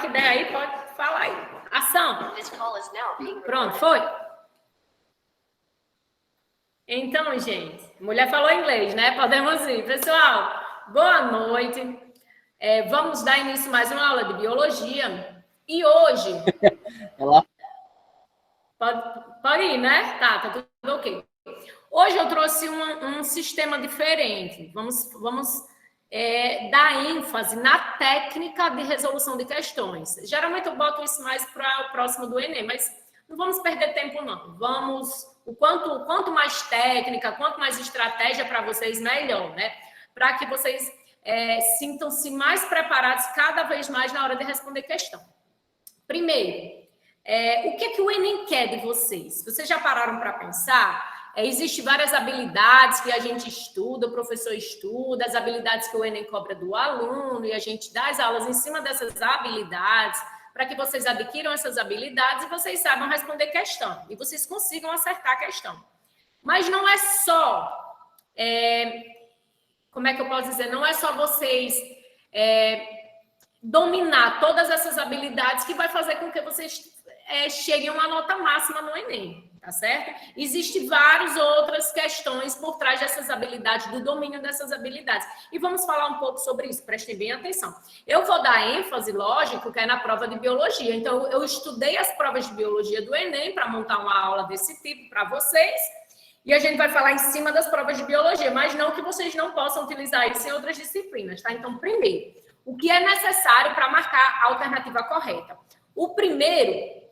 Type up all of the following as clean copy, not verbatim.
que der aí, pode falar aí. Ação. Pronto, foi? Então, gente, mulher falou inglês, né? Podemos ir. Pessoal, boa noite. Vamos dar início a mais uma aula de biologia. E hoje... Olá. Pode ir, né? Tá tudo ok. Hoje eu trouxe um sistema diferente. Vamos dar ênfase na técnica de resolução de questões. Geralmente eu boto isso mais para o próximo do Enem, mas não vamos perder tempo, não. Quanto mais técnica, quanto mais estratégia para vocês, melhor, né? Para que vocês sintam-se mais preparados cada vez mais na hora de responder questão. Primeiro, o que o Enem quer de vocês? Vocês já pararam para pensar? Existem várias habilidades que a gente estuda, o professor estuda, as habilidades que o Enem cobra do aluno, e a gente dá as aulas em cima dessas habilidades, para que vocês adquiram essas habilidades e vocês saibam responder questão, e vocês consigam acertar a questão. Mas não é só, como é que eu posso dizer? Não é só vocês dominar todas essas habilidades que vai fazer com que vocês cheguem a uma nota máxima no Enem, tá certo? Existem várias outras questões por trás dessas habilidades, do domínio dessas habilidades. E vamos falar um pouco sobre isso, prestem bem atenção. Eu vou dar ênfase, lógico, que é na prova de biologia. Então, eu estudei as provas de biologia do Enem para montar uma aula desse tipo para vocês. E a gente vai falar em cima das provas de biologia, mas não que vocês não possam utilizar isso em outras disciplinas, tá? Então, primeiro, o que é necessário para marcar a alternativa correta? O primeiro...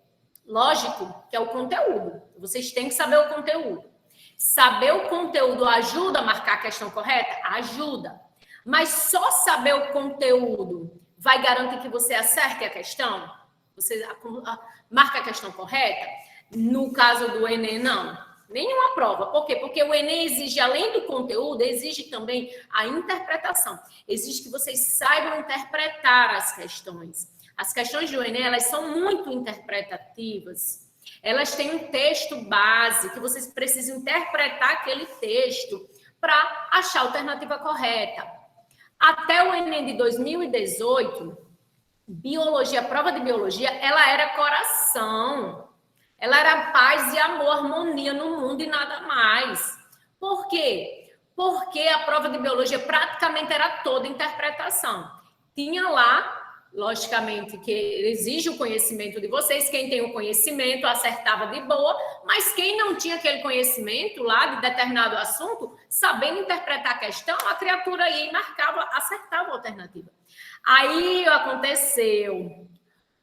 Lógico que é o conteúdo. Vocês têm que saber o conteúdo. Saber o conteúdo ajuda a marcar a questão correta? Ajuda. Mas só saber o conteúdo vai garantir que você acerte a questão? Você marca a questão correta? No caso do Enem, não. Nenhuma prova. Por quê? Porque o Enem exige, além do conteúdo, exige também a interpretação. Exige que vocês saibam interpretar as questões. As questões do Enem, elas são muito interpretativas. Elas têm um texto base, que vocês precisam interpretar aquele texto para achar a alternativa correta. Até o Enem de 2018, biologia, a prova de biologia, ela era coração. Ela era paz e amor, harmonia no mundo e nada mais. Por quê? Porque a prova de biologia praticamente era toda interpretação. Tinha lá... Logicamente que exige o conhecimento de vocês, quem tem o conhecimento acertava de boa, mas quem não tinha aquele conhecimento lá de determinado assunto, sabendo interpretar a questão, a criatura aí acertava a alternativa. Aí aconteceu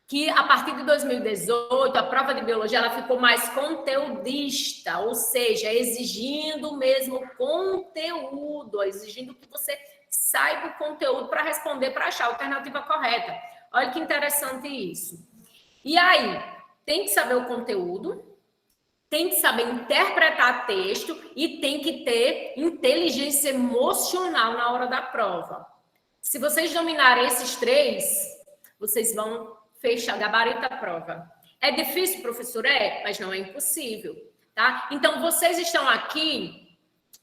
que a partir de 2018, a prova de biologia ela ficou mais conteudista, ou seja, exigindo o mesmo conteúdo, exigindo que você saiba o conteúdo para responder, para achar a alternativa correta. Olha que interessante isso. E aí, tem que saber o conteúdo, tem que saber interpretar texto e tem que ter inteligência emocional na hora da prova. Se vocês dominarem esses três, vocês vão fechar, gabarito a prova. É difícil, professor? Mas não é impossível, tá? Então, vocês estão aqui...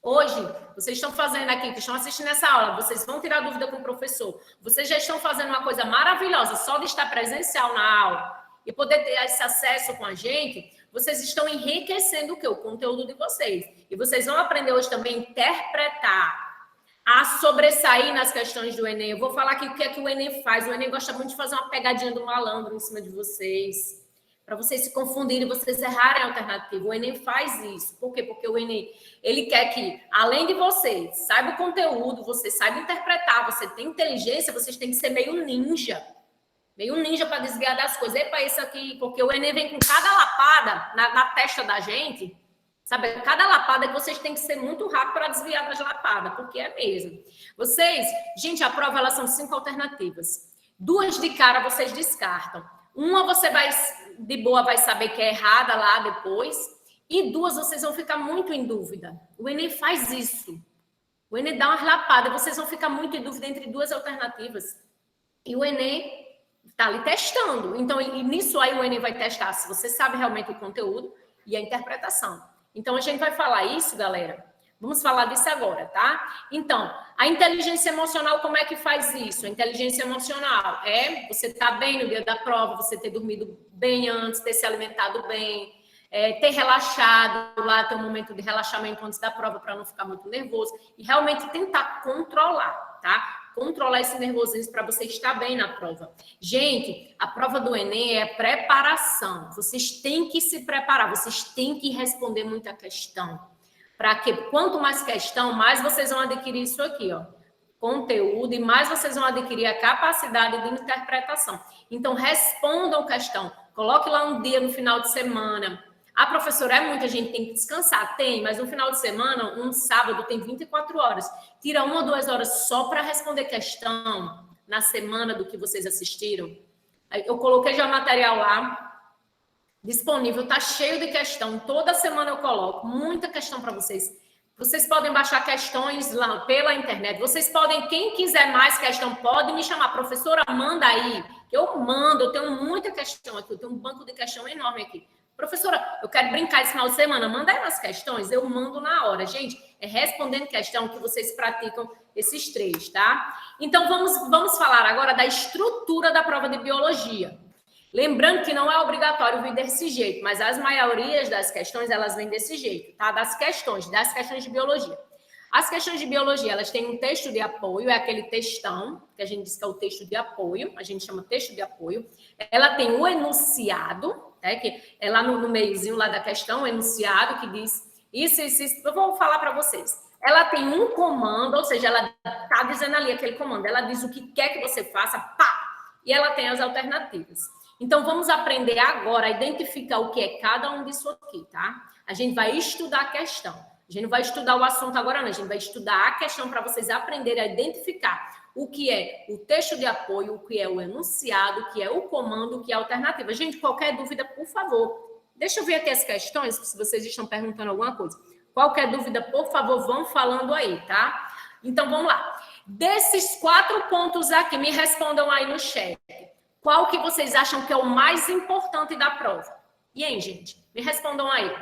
Hoje, vocês estão fazendo aqui, que estão assistindo essa aula, vocês vão tirar dúvida com o professor. Vocês já estão fazendo uma coisa maravilhosa, só de estar presencial na aula e poder ter esse acesso com a gente, vocês estão enriquecendo o quê? O conteúdo de vocês. E vocês vão aprender hoje também a interpretar, a sobressair nas questões do Enem. Eu vou falar aqui o que é que o Enem faz. O Enem gosta muito de fazer uma pegadinha do malandro em cima de vocês, para vocês se confundirem, vocês errarem a alternativa. O Enem faz isso. Por quê? Porque o Enem, ele quer que, além de você, saiba o conteúdo, você saiba interpretar, você tem inteligência, vocês têm que ser meio ninja para desviar das coisas. Epa, isso aqui, porque o Enem vem com cada lapada na testa da gente, sabe? Cada lapada que vocês têm que ser muito rápido para desviar das lapadas, porque é mesmo. Vocês, gente, a prova, elas são 5 alternativas. 2 de cara vocês descartam. Uma você vai, de boa, vai saber que é errada lá depois. E 2 vocês vão ficar muito em dúvida. O Enem faz isso. O Enem dá umas lapadas. Vocês vão ficar muito em dúvida entre 2 alternativas. E o Enem está ali testando. Então, nisso aí o Enem vai testar se você sabe realmente o conteúdo e a interpretação. Então, a gente vai falar isso, galera, Vamos falar disso agora, tá? Então, a inteligência emocional, como é que faz isso? A inteligência emocional é você estar bem no dia da prova, você ter dormido bem antes, ter se alimentado bem, ter relaxado lá, ter um momento de relaxamento antes da prova para não ficar muito nervoso e realmente tentar controlar, tá? Controlar esse nervosismo para você estar bem na prova. Gente, a prova do Enem é preparação. Vocês têm que se preparar, vocês têm que responder muita questão. Para que quanto mais questão, mais vocês vão adquirir isso aqui, ó, conteúdo, e mais vocês vão adquirir a capacidade de interpretação. Então, respondam questão. Coloque lá um dia no final de semana. A professora, é muita gente, tem que descansar. Tem, mas no final de semana, um sábado, tem 24 horas. Tira 1 ou 2 horas só para responder questão na semana do que vocês assistiram. Eu coloquei já o material lá, disponível, tá cheio de questão. Toda semana eu coloco muita questão para vocês. Vocês podem baixar questões lá pela internet. Vocês podem, quem quiser mais questão, pode me chamar. Professora, manda aí. Eu mando, eu tenho muita questão aqui. Eu tenho um banco de questão enorme aqui. Professora, eu quero brincar esse final de semana. Manda aí umas questões, eu mando na hora. Gente, é respondendo questão que vocês praticam esses 3, tá? Então, vamos falar agora da estrutura da prova de biologia. Lembrando que não é obrigatório vir desse jeito, mas as maiorias das questões, elas vêm desse jeito, tá? Das questões de biologia. As questões de biologia, elas têm um texto de apoio, é aquele textão, que a gente diz que é o texto de apoio, a gente chama texto de apoio. Ela tem o enunciado, né, que é lá no meiozinho lá da questão, o enunciado, que diz isso. Eu vou falar para vocês. Ela tem um comando, ou seja, ela está dizendo ali aquele comando, ela diz o que quer que você faça, pá, e ela tem as alternativas. Então, vamos aprender agora a identificar o que é cada um disso aqui, tá? A gente vai estudar a questão. A gente não vai estudar o assunto agora, não. A gente vai estudar a questão para vocês aprenderem a identificar o que é o texto de apoio, o que é o enunciado, o que é o comando, o que é a alternativa. Gente, qualquer dúvida, por favor, deixa eu ver aqui as questões, se vocês estão perguntando alguma coisa. Qualquer dúvida, por favor, vão falando aí, tá? Então, vamos lá. Desses 4 pontos aqui, me respondam aí no chat. Qual que vocês acham que é o mais importante da prova? E aí, gente? Me respondam aí.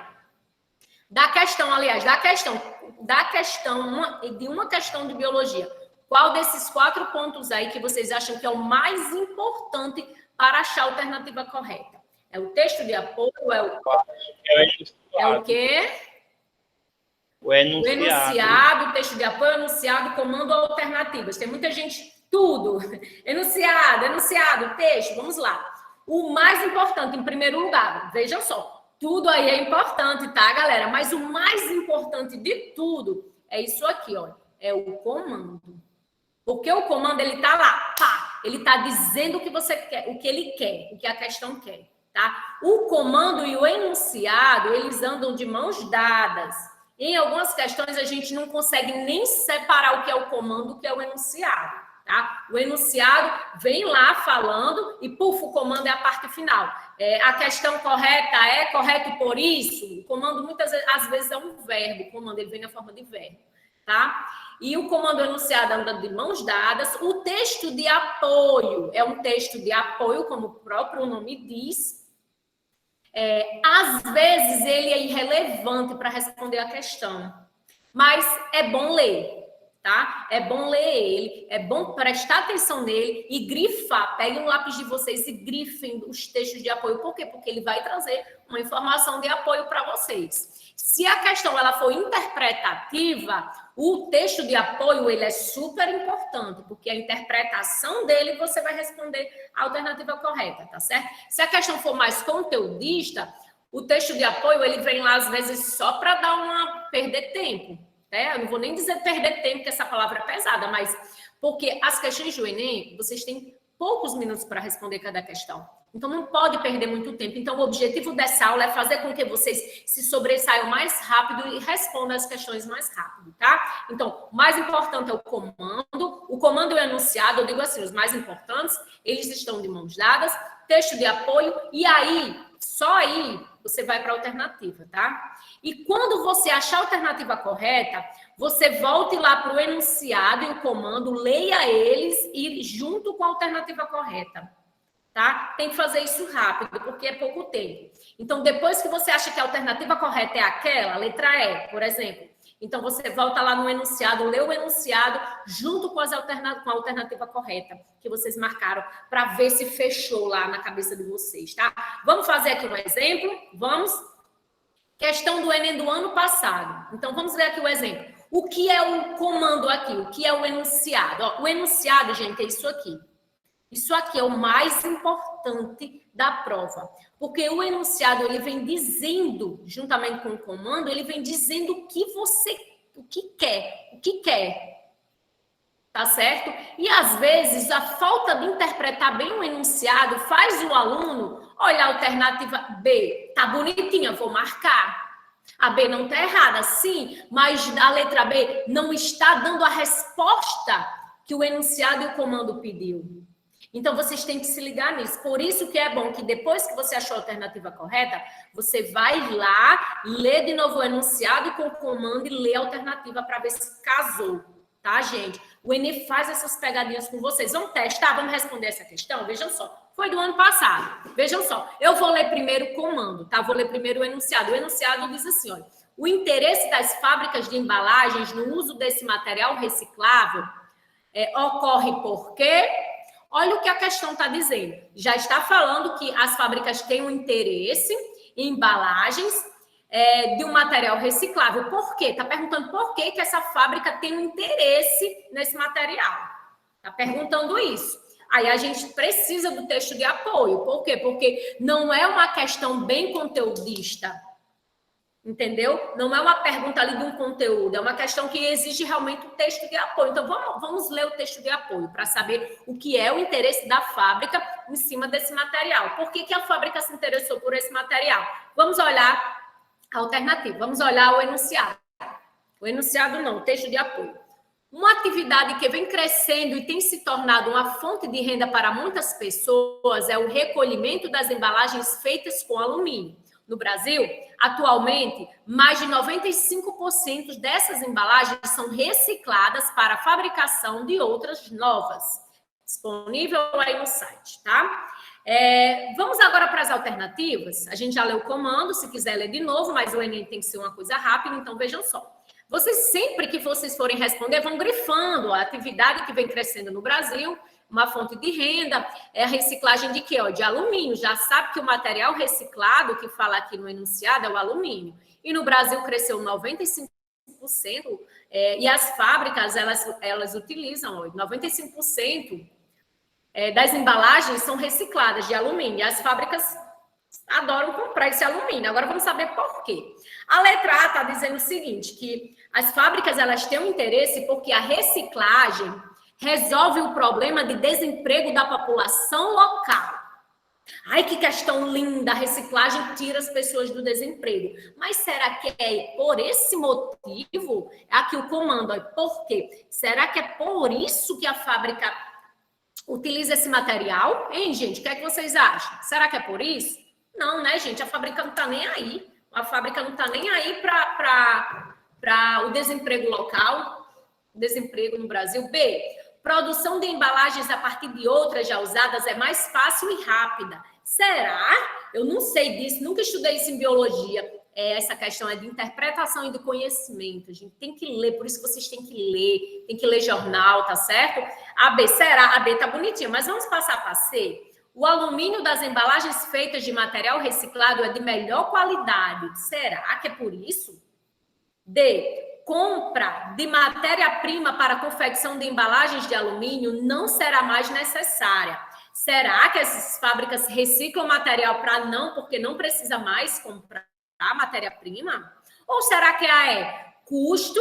Da questão, aliás, de uma questão de biologia. Qual desses 4 pontos aí que vocês acham que é o mais importante para achar a alternativa correta? É o texto de apoio? É o quê? O enunciado. O enunciado, texto de apoio, enunciado, comando ou alternativas. Tem muita gente... Tudo. Enunciado, texto, vamos lá. O mais importante, em primeiro lugar, vejam só, tudo aí é importante, tá, galera? Mas o mais importante de tudo é isso aqui, ó, é o comando. Porque o comando, ele tá lá, pá, ele tá dizendo o que você quer, o que ele quer, o que a questão quer, tá? O comando e o enunciado, eles andam de mãos dadas. Em algumas questões, a gente não consegue nem separar o que é o comando, o que é o enunciado. Tá? O enunciado vem lá falando e, puf, o comando é a parte final. A questão correta é correto por isso? O comando, muitas vezes, às vezes, é um verbo. O comando ele vem na forma de verbo. Tá? E o comando enunciado anda de mãos dadas. O texto de apoio é um texto de apoio, como o próprio nome diz. Às vezes, ele é irrelevante para responder a questão. Mas é bom ler. Tá? É bom ler ele, é bom prestar atenção nele e grifar. Peguem um lápis de vocês e grifem os textos de apoio. Por quê? Porque ele vai trazer uma informação de apoio para vocês. Se a questão ela for interpretativa, o texto de apoio ele é super importante, porque a interpretação dele você vai responder a alternativa correta, tá certo? Se a questão for mais conteudista, o texto de apoio ele vem lá às vezes só para perder tempo. Eu não vou nem dizer perder tempo, porque essa palavra é pesada, mas porque as questões do Enem, vocês têm poucos minutos para responder cada questão. Então, não pode perder muito tempo. Então, o objetivo dessa aula é fazer com que vocês se sobressaiam mais rápido e respondam as questões mais rápido, tá? Então, o mais importante é o comando e o enunciado, eu digo assim, os mais importantes, eles estão de mãos dadas, texto de apoio, e aí, só aí, você vai para a alternativa, tá? E quando você achar a alternativa correta, você volte lá para o enunciado e o comando, leia eles e junto com a alternativa correta, tá? Tem que fazer isso rápido, porque é pouco tempo. Então, depois que você acha que a alternativa correta é aquela, letra E, por exemplo, Então, você volta lá no enunciado, lê o enunciado junto com, com a alternativa correta que vocês marcaram, para ver se fechou lá na cabeça de vocês, tá? Vamos fazer aqui um exemplo? Vamos? Questão do Enem do ano passado. Então, vamos ver aqui o exemplo. O que é o comando aqui? O que é o enunciado? Ó, o enunciado, gente, é isso aqui. Isso aqui é o mais importante da prova, porque o enunciado ele vem dizendo, juntamente com o comando, ele vem dizendo o que quer, tá certo? E às vezes a falta de interpretar bem o enunciado faz o aluno olhar a alternativa B, tá bonitinha, vou marcar. A B não tá errada, sim, mas a letra B não está dando a resposta que o enunciado e o comando pediu. Então, vocês têm que se ligar nisso. Por isso que é bom que depois que você achou a alternativa correta, você vai lá, lê de novo o enunciado com o comando e lê a alternativa para ver se casou, tá, gente? O Enem faz essas pegadinhas com vocês. Vamos testar? Vamos responder essa questão? Vejam só. Foi do ano passado. Vejam só. Eu vou ler primeiro o comando, tá? Vou ler primeiro o enunciado. O enunciado diz assim, olha. O interesse das fábricas de embalagens no uso desse material reciclável ocorre porque... Olha o que a questão está dizendo. Já está falando que as fábricas têm um interesse em embalagens de um material reciclável. Por quê? Está perguntando por que essa fábrica tem um interesse nesse material. Está perguntando isso. Aí a gente precisa do texto de apoio. Por quê? Porque não é uma questão bem conteudista. Entendeu? Não é uma pergunta ali de um conteúdo, é uma questão que exige realmente um texto de apoio. Então, vamos ler o texto de apoio para saber o que é o interesse da fábrica em cima desse material. Por que a fábrica se interessou por esse material? Vamos olhar a alternativa, vamos olhar o enunciado. O enunciado não, o texto de apoio. Uma atividade que vem crescendo e tem se tornado uma fonte de renda para muitas pessoas é o recolhimento das embalagens feitas com alumínio. No Brasil, atualmente, mais de 95% dessas embalagens são recicladas para a fabricação de outras novas. Disponível aí no site, tá? Vamos agora para as alternativas. A gente já leu o comando, se quiser ler de novo, mas o Enem tem que ser uma coisa rápida, então vejam só. Vocês, sempre que vocês forem responder, vão grifando a atividade que vem crescendo no Brasil, uma fonte de renda, é a reciclagem de quê? De alumínio. Já sabe que o material reciclado, que fala aqui no enunciado, é o alumínio. E no Brasil cresceu 95%, e as fábricas, elas utilizam 95% das embalagens são recicladas de alumínio. E as fábricas adoram comprar esse alumínio. Agora vamos saber por quê. A letra A está dizendo o seguinte, que as fábricas elas têm um interesse porque a reciclagem resolve o problema de desemprego da população local. Ai, que questão linda, a reciclagem tira as pessoas do desemprego. Mas será que é por esse motivo? Aqui o comando, por quê? Será que é por isso que a fábrica utiliza esse material? Hein, gente, o que é que vocês acham? Será que é por isso? Não, né, gente? A fábrica não está nem aí. A fábrica não está nem aí para o desemprego local, desemprego no Brasil. B, produção de embalagens a partir de outras já usadas é mais fácil e rápida. Será? Eu não sei disso, nunca estudei isso em biologia. Essa questão é de interpretação e de conhecimento. A gente tem que ler, por isso que vocês têm que ler jornal, tá certo? A B, será? A B tá bonitinha, mas vamos passar para C. O alumínio das embalagens feitas de material reciclado é de melhor qualidade. Será que é por isso? D, compra de matéria-prima para a confecção de embalagens de alumínio não será mais necessária. Será que essas fábricas reciclam material porque não precisa mais comprar matéria-prima? Ou será que custo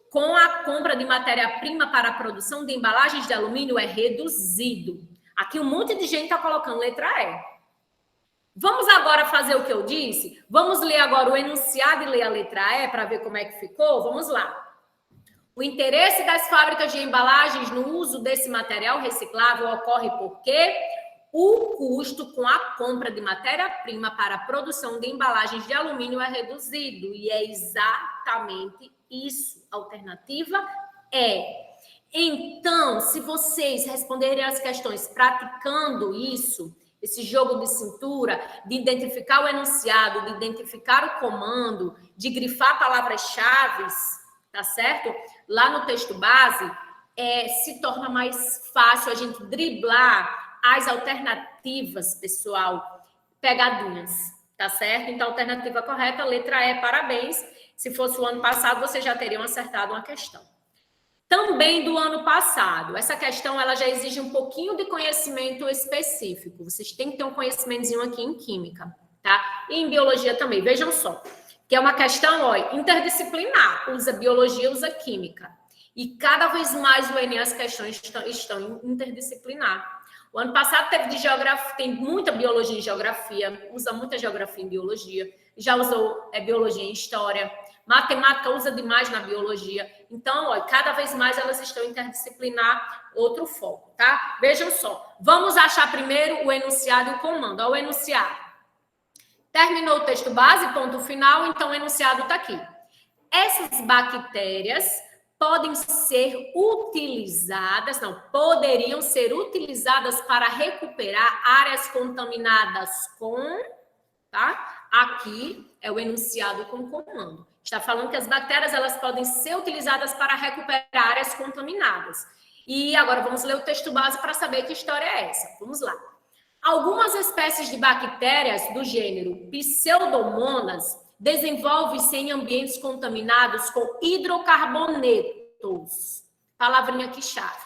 com a compra de matéria-prima para a produção de embalagens de alumínio é reduzido? Aqui um monte de gente está colocando letra E. Vamos agora fazer o que eu disse? Vamos ler agora o enunciado e ler a letra E para ver como é que ficou? Vamos lá. O interesse das fábricas de embalagens no uso desse material reciclável ocorre porque o custo com a compra de matéria-prima para a produção de embalagens de alumínio é reduzido. E é exatamente isso. A alternativa é... Então, se vocês responderem as questões praticando isso, esse jogo de cintura, de identificar o enunciado, de identificar o comando, de grifar palavras-chave, tá certo? Lá no texto base, se torna mais fácil a gente driblar as alternativas, pessoal, pegadinhas, tá certo? Então, alternativa correta, letra E, parabéns. Se fosse o ano passado, vocês já teriam acertado uma questão. Também do ano passado, essa questão ela já exige um pouquinho de conhecimento específico. Vocês têm que ter um conhecimentozinho aqui em química, tá? E em biologia também, vejam só. Que é uma questão, ó, interdisciplinar. Usa biologia, usa química. E cada vez mais o Enem, as questões estão interdisciplinar. O ano passado teve de geografia, tem muita biologia em geografia, usa muita geografia em biologia, já usou biologia em história, matemática usa demais na biologia. Então, ó, cada vez mais elas estão interdisciplinar, outro foco, tá? Vejam só, vamos achar primeiro o enunciado e o comando. Ó, o enunciado. Terminou o texto base, ponto final, então o enunciado está aqui. Essas bactérias podem ser utilizadas, não, poderiam ser utilizadas para recuperar áreas contaminadas com, tá? Aqui é o enunciado com comando. Está falando que as bactérias, elas podem ser utilizadas para recuperar áreas contaminadas. E agora vamos ler o texto base para saber que história é essa. Vamos lá. Algumas espécies de bactérias do gênero Pseudomonas desenvolvem-se em ambientes contaminados com hidrocarbonetos. Palavrinha aqui chave.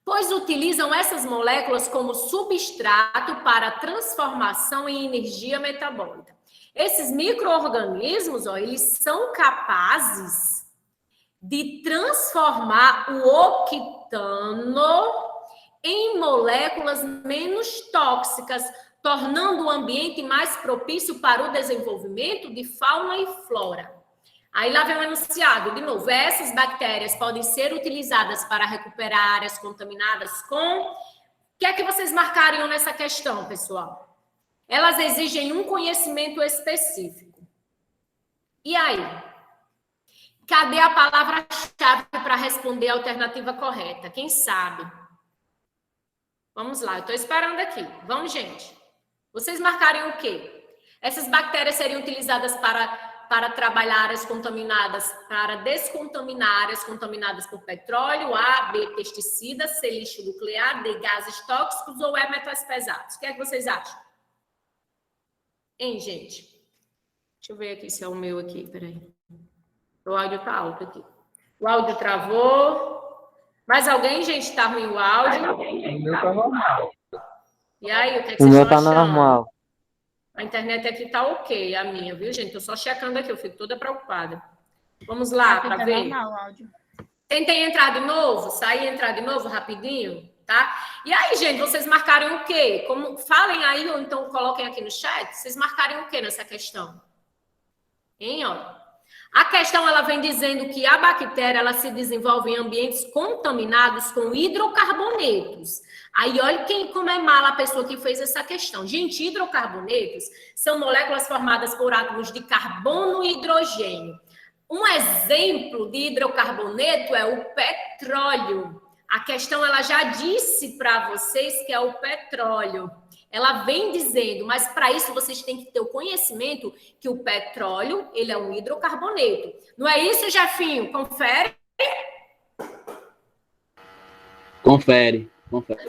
Pois utilizam essas moléculas como substrato para transformação em energia metabólica. Esses micro-organismos, ó, eles são capazes de transformar o octano em moléculas menos tóxicas, tornando o ambiente mais propício para o desenvolvimento de fauna e flora. Aí lá vem o enunciado, de novo, essas bactérias podem ser utilizadas para recuperar áreas contaminadas com... O que é que vocês marcariam nessa questão, pessoal? Elas exigem um conhecimento específico. E aí? Cadê a palavra-chave para responder a alternativa correta? Quem sabe? Vamos lá, eu estou esperando aqui. Vamos, gente. Vocês marcarem o quê? Essas bactérias seriam utilizadas para trabalhar áreas contaminadas, para descontaminar áreas contaminadas por petróleo, A, B, pesticidas, C, lixo nuclear, D, gases tóxicos ou E, metais pesados. O que é que vocês acham? Hein, gente? Deixa eu ver aqui se é o meu aqui, peraí. O áudio tá alto aqui. O áudio travou. Mais alguém, gente? Tá ruim o áudio? O meu tá normal. E aí, o que é que O vocês meu estão tá achando? normal. A internet aqui tá ok, a minha, viu, gente? Tô só checando aqui, eu fico toda preocupada. Vamos lá, para Tá ver. normal o áudio. Tentem entrar de novo, sair e entrar de novo rapidinho, tá? E aí, gente, vocês marcarem o quê? Como, falem aí, ou então coloquem aqui no chat, vocês marcarem o quê nessa questão? Hein, ó? A questão, ela vem dizendo que a bactéria, ela se desenvolve em ambientes contaminados com hidrocarbonetos. Aí, olha como é mala a pessoa que fez essa questão. Gente, hidrocarbonetos são moléculas formadas por átomos de carbono e hidrogênio. Um exemplo de hidrocarboneto é o petróleo. A questão, ela já disse para vocês que é o petróleo. Ela vem dizendo, mas para isso vocês têm que ter o conhecimento que o petróleo, ele é um hidrocarboneto. Não é isso, Jefinho? Confere? Confere.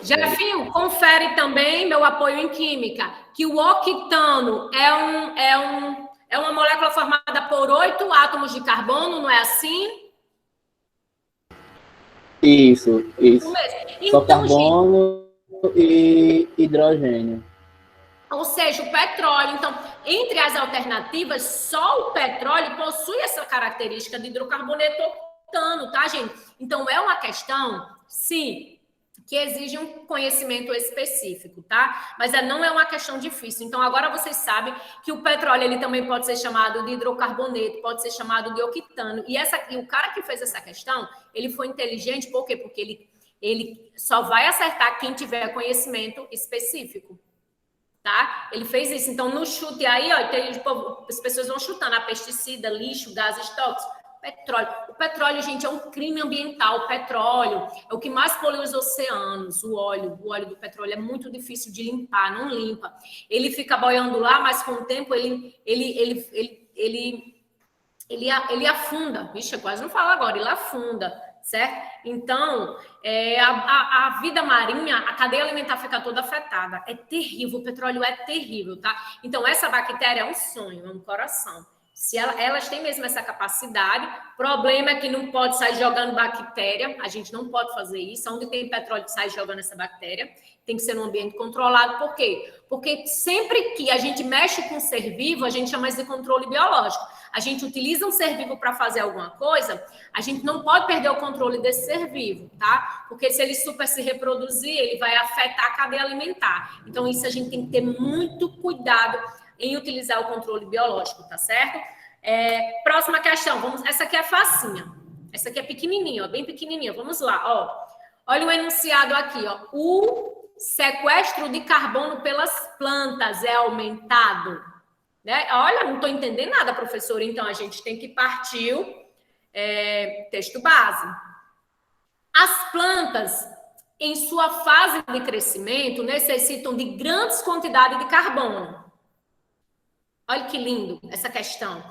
Jefinho, confere também meu apoio em química, que o octano é uma molécula formada por 8 átomos de carbono, não é assim? Isso. Mesmo. Só Então, carbono e hidrogênio. Ou seja, o petróleo. Então, entre as alternativas, só o petróleo possui essa característica de hidrocarboneto octano, tá, gente? Então, é uma questão, sim, que exige um conhecimento específico, tá? Mas não é uma questão difícil. Então, agora vocês sabem que o petróleo, ele também pode ser chamado de hidrocarboneto, pode ser chamado de octano. E o cara que fez essa questão, ele foi inteligente, por quê? Porque ele só vai acertar quem tiver conhecimento específico, tá? Ele fez isso. Então, no chute aí, ó, as pessoas vão chutando a pesticida, lixo, gases tóxicos. Petróleo. O petróleo, gente, é um crime ambiental. O petróleo é o que mais polui os oceanos. O óleo do petróleo é muito difícil de limpar, não limpa. Ele fica boiando lá, mas com o tempo ele ele afunda. Vixe, eu quase não falo agora, ele afunda, certo? Então, a vida marinha, a cadeia alimentar fica toda afetada. É terrível, o petróleo é terrível, tá? Então, essa bactéria é um sonho, é um coração. Se elas têm mesmo essa capacidade, problema é que não pode sair jogando bactéria, a gente não pode fazer isso. Onde tem petróleo, sai jogando essa bactéria. Tem que ser num ambiente controlado. Por quê? Porque sempre que a gente mexe com ser vivo, a gente chama isso de controle biológico. A gente utiliza um ser vivo para fazer alguma coisa, a gente não pode perder o controle desse ser vivo, tá? Porque se ele super se reproduzir, ele vai afetar a cadeia alimentar. Então, isso a gente tem que ter muito cuidado em utilizar o controle biológico, tá certo? Próxima questão. Essa aqui é facinha. Essa aqui é pequenininha, ó, bem pequenininha. Vamos lá, ó. Olha o enunciado aqui, ó. O sequestro de carbono pelas plantas é aumentado, né? Olha, não estou entendendo nada, professora. Então, a gente tem que partir o texto base. As plantas, em sua fase de crescimento, necessitam de grandes quantidades de carbono. Olha que lindo essa questão.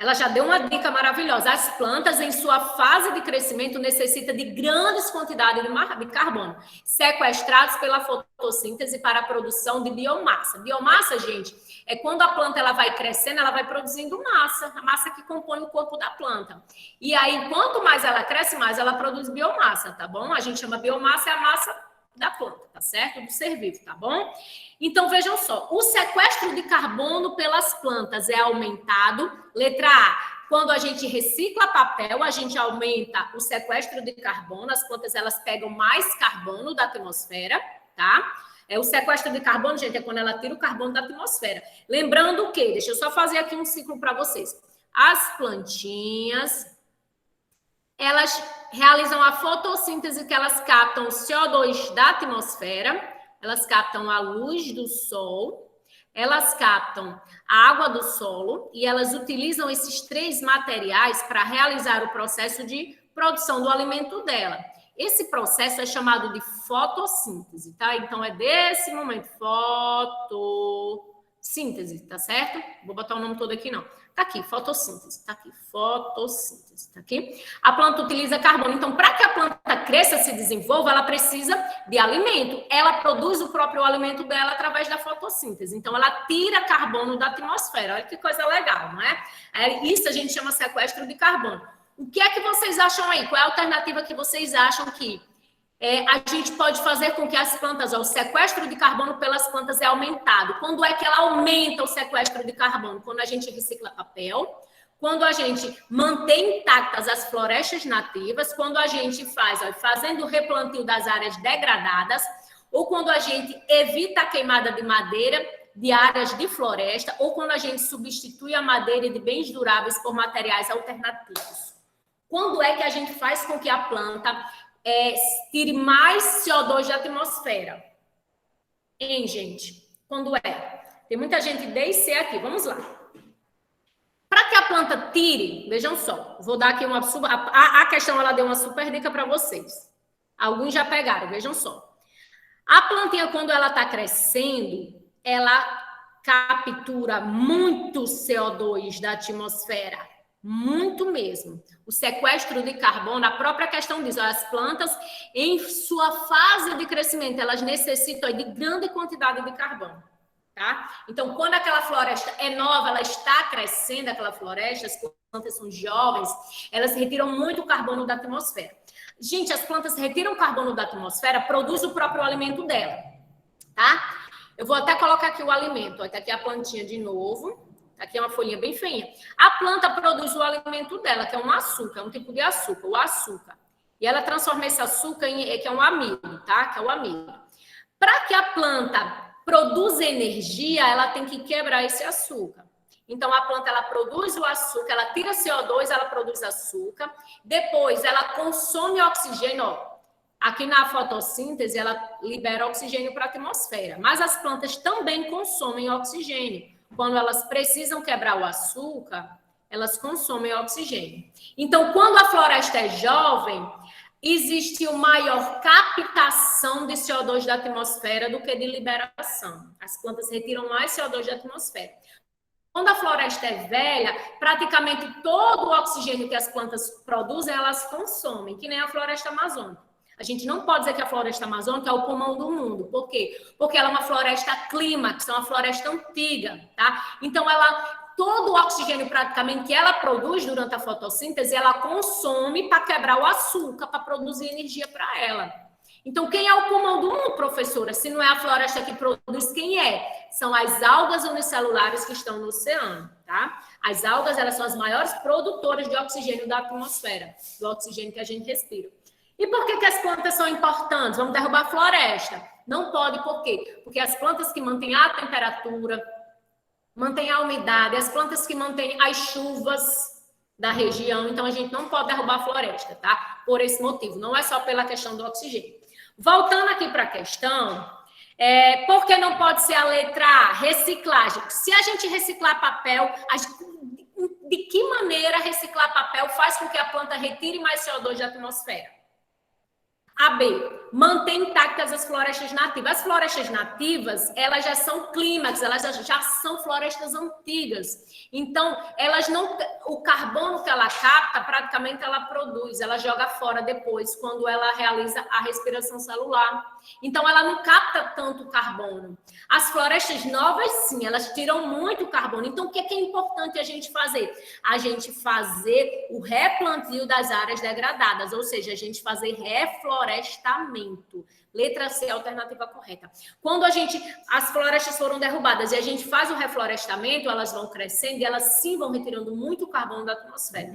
Ela já deu uma dica maravilhosa. As plantas, em sua fase de crescimento, necessitam de grandes quantidades de carbono, sequestrados pela fotossíntese para a produção de biomassa. Biomassa, gente, é quando a planta ela vai crescendo, ela vai produzindo massa, a massa que compõe o corpo da planta. E aí, quanto mais ela cresce, mais ela produz biomassa, tá bom? A gente chama biomassa, é a massa da planta, tá certo? Do ser vivo, tá bom? Então, vejam só, o sequestro de carbono pelas plantas é aumentado. Letra A, quando a gente recicla papel, a gente aumenta o sequestro de carbono, as plantas elas pegam mais carbono da atmosfera, tá? O sequestro de carbono, gente, é quando ela tira o carbono da atmosfera. Lembrando o quê? Deixa eu só fazer aqui um ciclo para vocês. As plantinhas, elas realizam a fotossíntese, que elas captam o CO2 da atmosfera, elas captam a luz do sol, elas captam a água do solo e elas utilizam esses três materiais para realizar o processo de produção do alimento dela. Esse processo é chamado de fotossíntese, tá? Então, é desse momento, fotossíntese, tá certo? Vou botar o nome todo aqui, não. Tá aqui, fotossíntese, tá aqui, fotossíntese, tá aqui. A planta utiliza carbono. Então, para que a planta cresça, se desenvolva, ela precisa de alimento. Ela produz o próprio alimento dela através da fotossíntese. Então, ela tira carbono da atmosfera. Olha que coisa legal, não é? Isso a gente chama sequestro de carbono. O que é que vocês acham aí? Qual é a alternativa que vocês acham que a gente pode fazer com que as plantas, o sequestro de carbono pelas plantas é aumentado? Quando é que ela aumenta o sequestro de carbono? Quando a gente recicla papel, quando a gente mantém intactas as florestas nativas, quando a gente fazendo o replantio das áreas degradadas, ou quando a gente evita a queimada de madeira de áreas de floresta, ou quando a gente substitui a madeira de bens duráveis por materiais alternativos. Quando é que a gente faz com que a planta tire mais CO2 da atmosfera? Hein, gente? Quando é? Tem muita gente D e C aqui. Vamos lá. Para que a planta tire, vejam só, vou dar aqui a questão, ela deu uma super dica para vocês. Alguns já pegaram, vejam só. A plantinha, quando ela está crescendo, ela captura muito CO2 da atmosfera. Muito mesmo. O sequestro de carbono, a própria questão diz, as plantas, em sua fase de crescimento, elas necessitam de grande quantidade de carbono, tá? Então, quando aquela floresta é nova, ela está crescendo, aquela floresta, as plantas são jovens, elas retiram muito carbono da atmosfera. Gente, as plantas retiram carbono da atmosfera, produz o próprio alimento dela, tá? Eu vou até colocar aqui o alimento, tá aqui a plantinha de novo. Aqui é uma folhinha bem feinha. A planta produz o alimento dela, que é um açúcar, um tipo de açúcar, o açúcar. E ela transforma esse açúcar que é um amido, tá? Que é o amido. Para que a planta produza energia, ela tem que quebrar esse açúcar. Então, a planta, ela produz o açúcar, ela tira CO2, ela produz açúcar. Depois, ela consome oxigênio, ó. Aqui na fotossíntese, ela libera oxigênio para a atmosfera. Mas as plantas também consomem oxigênio. Quando elas precisam quebrar o açúcar, elas consomem oxigênio. Então, quando a floresta é jovem, existe uma maior captação de CO2 da atmosfera do que de liberação. As plantas retiram mais CO2 da atmosfera. Quando a floresta é velha, praticamente todo o oxigênio que as plantas produzem, elas consomem, que nem a floresta amazônica. A gente não pode dizer que a floresta amazônica é o pulmão do mundo. Por quê? Porque ela é uma floresta clímax, é uma floresta antiga, tá? Então, todo o oxigênio praticamente que ela produz durante a fotossíntese, ela consome para quebrar o açúcar, para produzir energia para ela. Então, quem é o pulmão do mundo, professora? Se não é a floresta que produz, quem é? São as algas unicelulares que estão no oceano, tá? As algas, elas são as maiores produtoras de oxigênio da atmosfera, do oxigênio que a gente respira. E por que as plantas são importantes? Vamos derrubar a floresta. Não pode, por quê? Porque as plantas que mantêm a temperatura, mantêm a umidade, as plantas que mantêm as chuvas da região, então a gente não pode derrubar a floresta, tá? Por esse motivo, não é só pela questão do oxigênio. Voltando aqui para a questão, por que não pode ser a letra A? Reciclagem. Se a gente reciclar papel, de que maneira reciclar papel faz com que a planta retire mais CO2 da atmosfera? A B, mantém intactas as florestas nativas. As florestas nativas, elas já são clímax, elas já são florestas antigas. Então, o carbono que ela capta, praticamente ela produz, ela joga fora depois, quando ela realiza a respiração celular. Então, ela não capta tanto carbono. As florestas novas, sim, elas tiram muito carbono. Então, o que é importante a gente fazer? A gente fazer o replantio das áreas degradadas, ou seja, a gente fazer reflorestamento. Letra C, alternativa correta. Quando as florestas foram derrubadas e a gente faz o reflorestamento, elas vão crescendo e elas sim vão retirando muito carbono da atmosfera,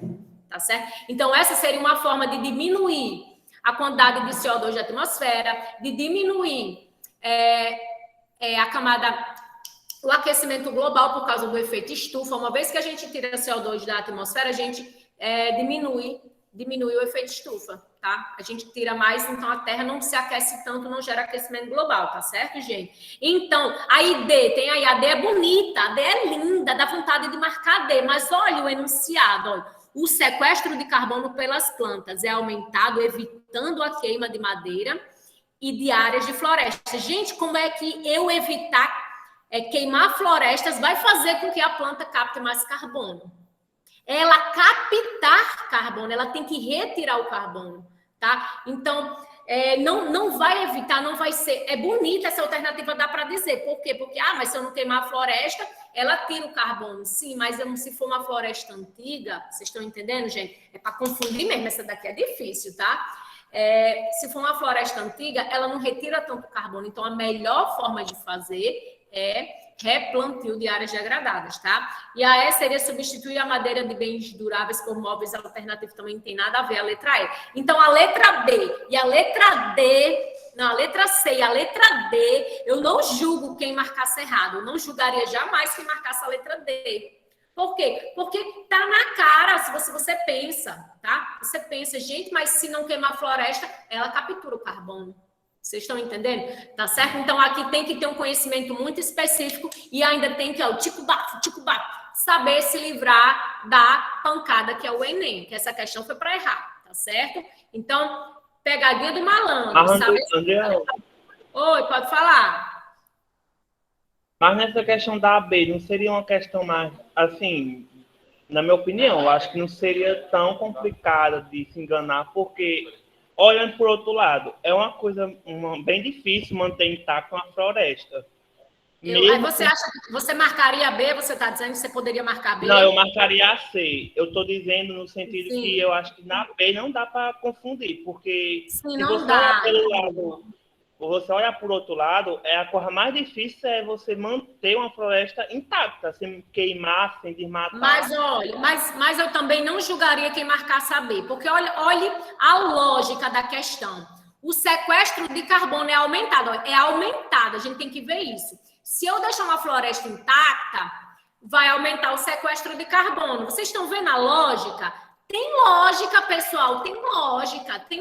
tá certo? Então, essa seria uma forma de diminuir a quantidade de CO2 da atmosfera, de diminuir a camada, o aquecimento global por causa do efeito estufa. Uma vez que a gente tira CO2 da atmosfera, a gente diminui o efeito estufa, tá? A gente tira mais, então a Terra não se aquece tanto, não gera aquecimento global, tá certo, gente? Então, a D, tem aí, a D é bonita, a D é linda, dá vontade de marcar a D, mas olha o enunciado, olha. O sequestro de carbono pelas plantas é aumentado, evitando a queima de madeira e de áreas de floresta. Gente, como é que eu evitar queimar florestas vai fazer com que a planta capte mais carbono? Ela captar carbono, ela tem que retirar o carbono, tá? Então, não vai evitar, não vai ser... É bonita essa alternativa, dá para dizer. Por quê? Porque, mas se eu não queimar a floresta, ela tira o carbono. Sim, mas se for uma floresta antiga, vocês estão entendendo, gente? É para confundir mesmo, essa daqui é difícil, tá? Se for uma floresta antiga, ela não retira tanto carbono. Então, a melhor forma de fazer é replantio de áreas degradadas, tá? E a E seria substituir a madeira de bens duráveis por móveis alternativos, também não tem nada a ver, a letra E. Então, a letra B e a letra D, não, a letra C e a letra D, eu não julgo quem marcasse errado, eu não julgaria jamais quem marcasse a letra D. Por quê? Porque tá na cara, se você pensa, tá? Você pensa, gente, mas se não queimar a floresta, ela captura o carbono. Vocês estão entendendo? Tá certo? Então, aqui tem que ter um conhecimento muito específico e ainda tem que, tico-bafo, saber se livrar da pancada que é o Enem, que essa questão foi para errar, tá certo? Então, pegadinha do malandro, sabe? Oi, pode falar. Mas nessa questão da AB, não seria uma questão mais, assim, na minha opinião, eu acho que não seria tão complicada de se enganar, porque... Olhando por outro lado, é uma coisa bem difícil manter intacta uma floresta. Aí você acha que você marcaria a B? Você está dizendo que você poderia marcar a B? Não, eu marcaria a C. Eu estou dizendo no sentido que eu acho que na B não dá para confundir, porque se você olhar pelo lado, você olha por outro lado, a coisa mais difícil é você manter uma floresta intacta, sem queimar, sem desmatar. Mas olha, mas eu também não julgaria quem marcasse a B, porque olhe a lógica da questão. O sequestro de carbono é aumentado, a gente tem que ver isso. Se eu deixar uma floresta intacta, vai aumentar o sequestro de carbono. Vocês estão vendo a lógica? Tem lógica, pessoal, tem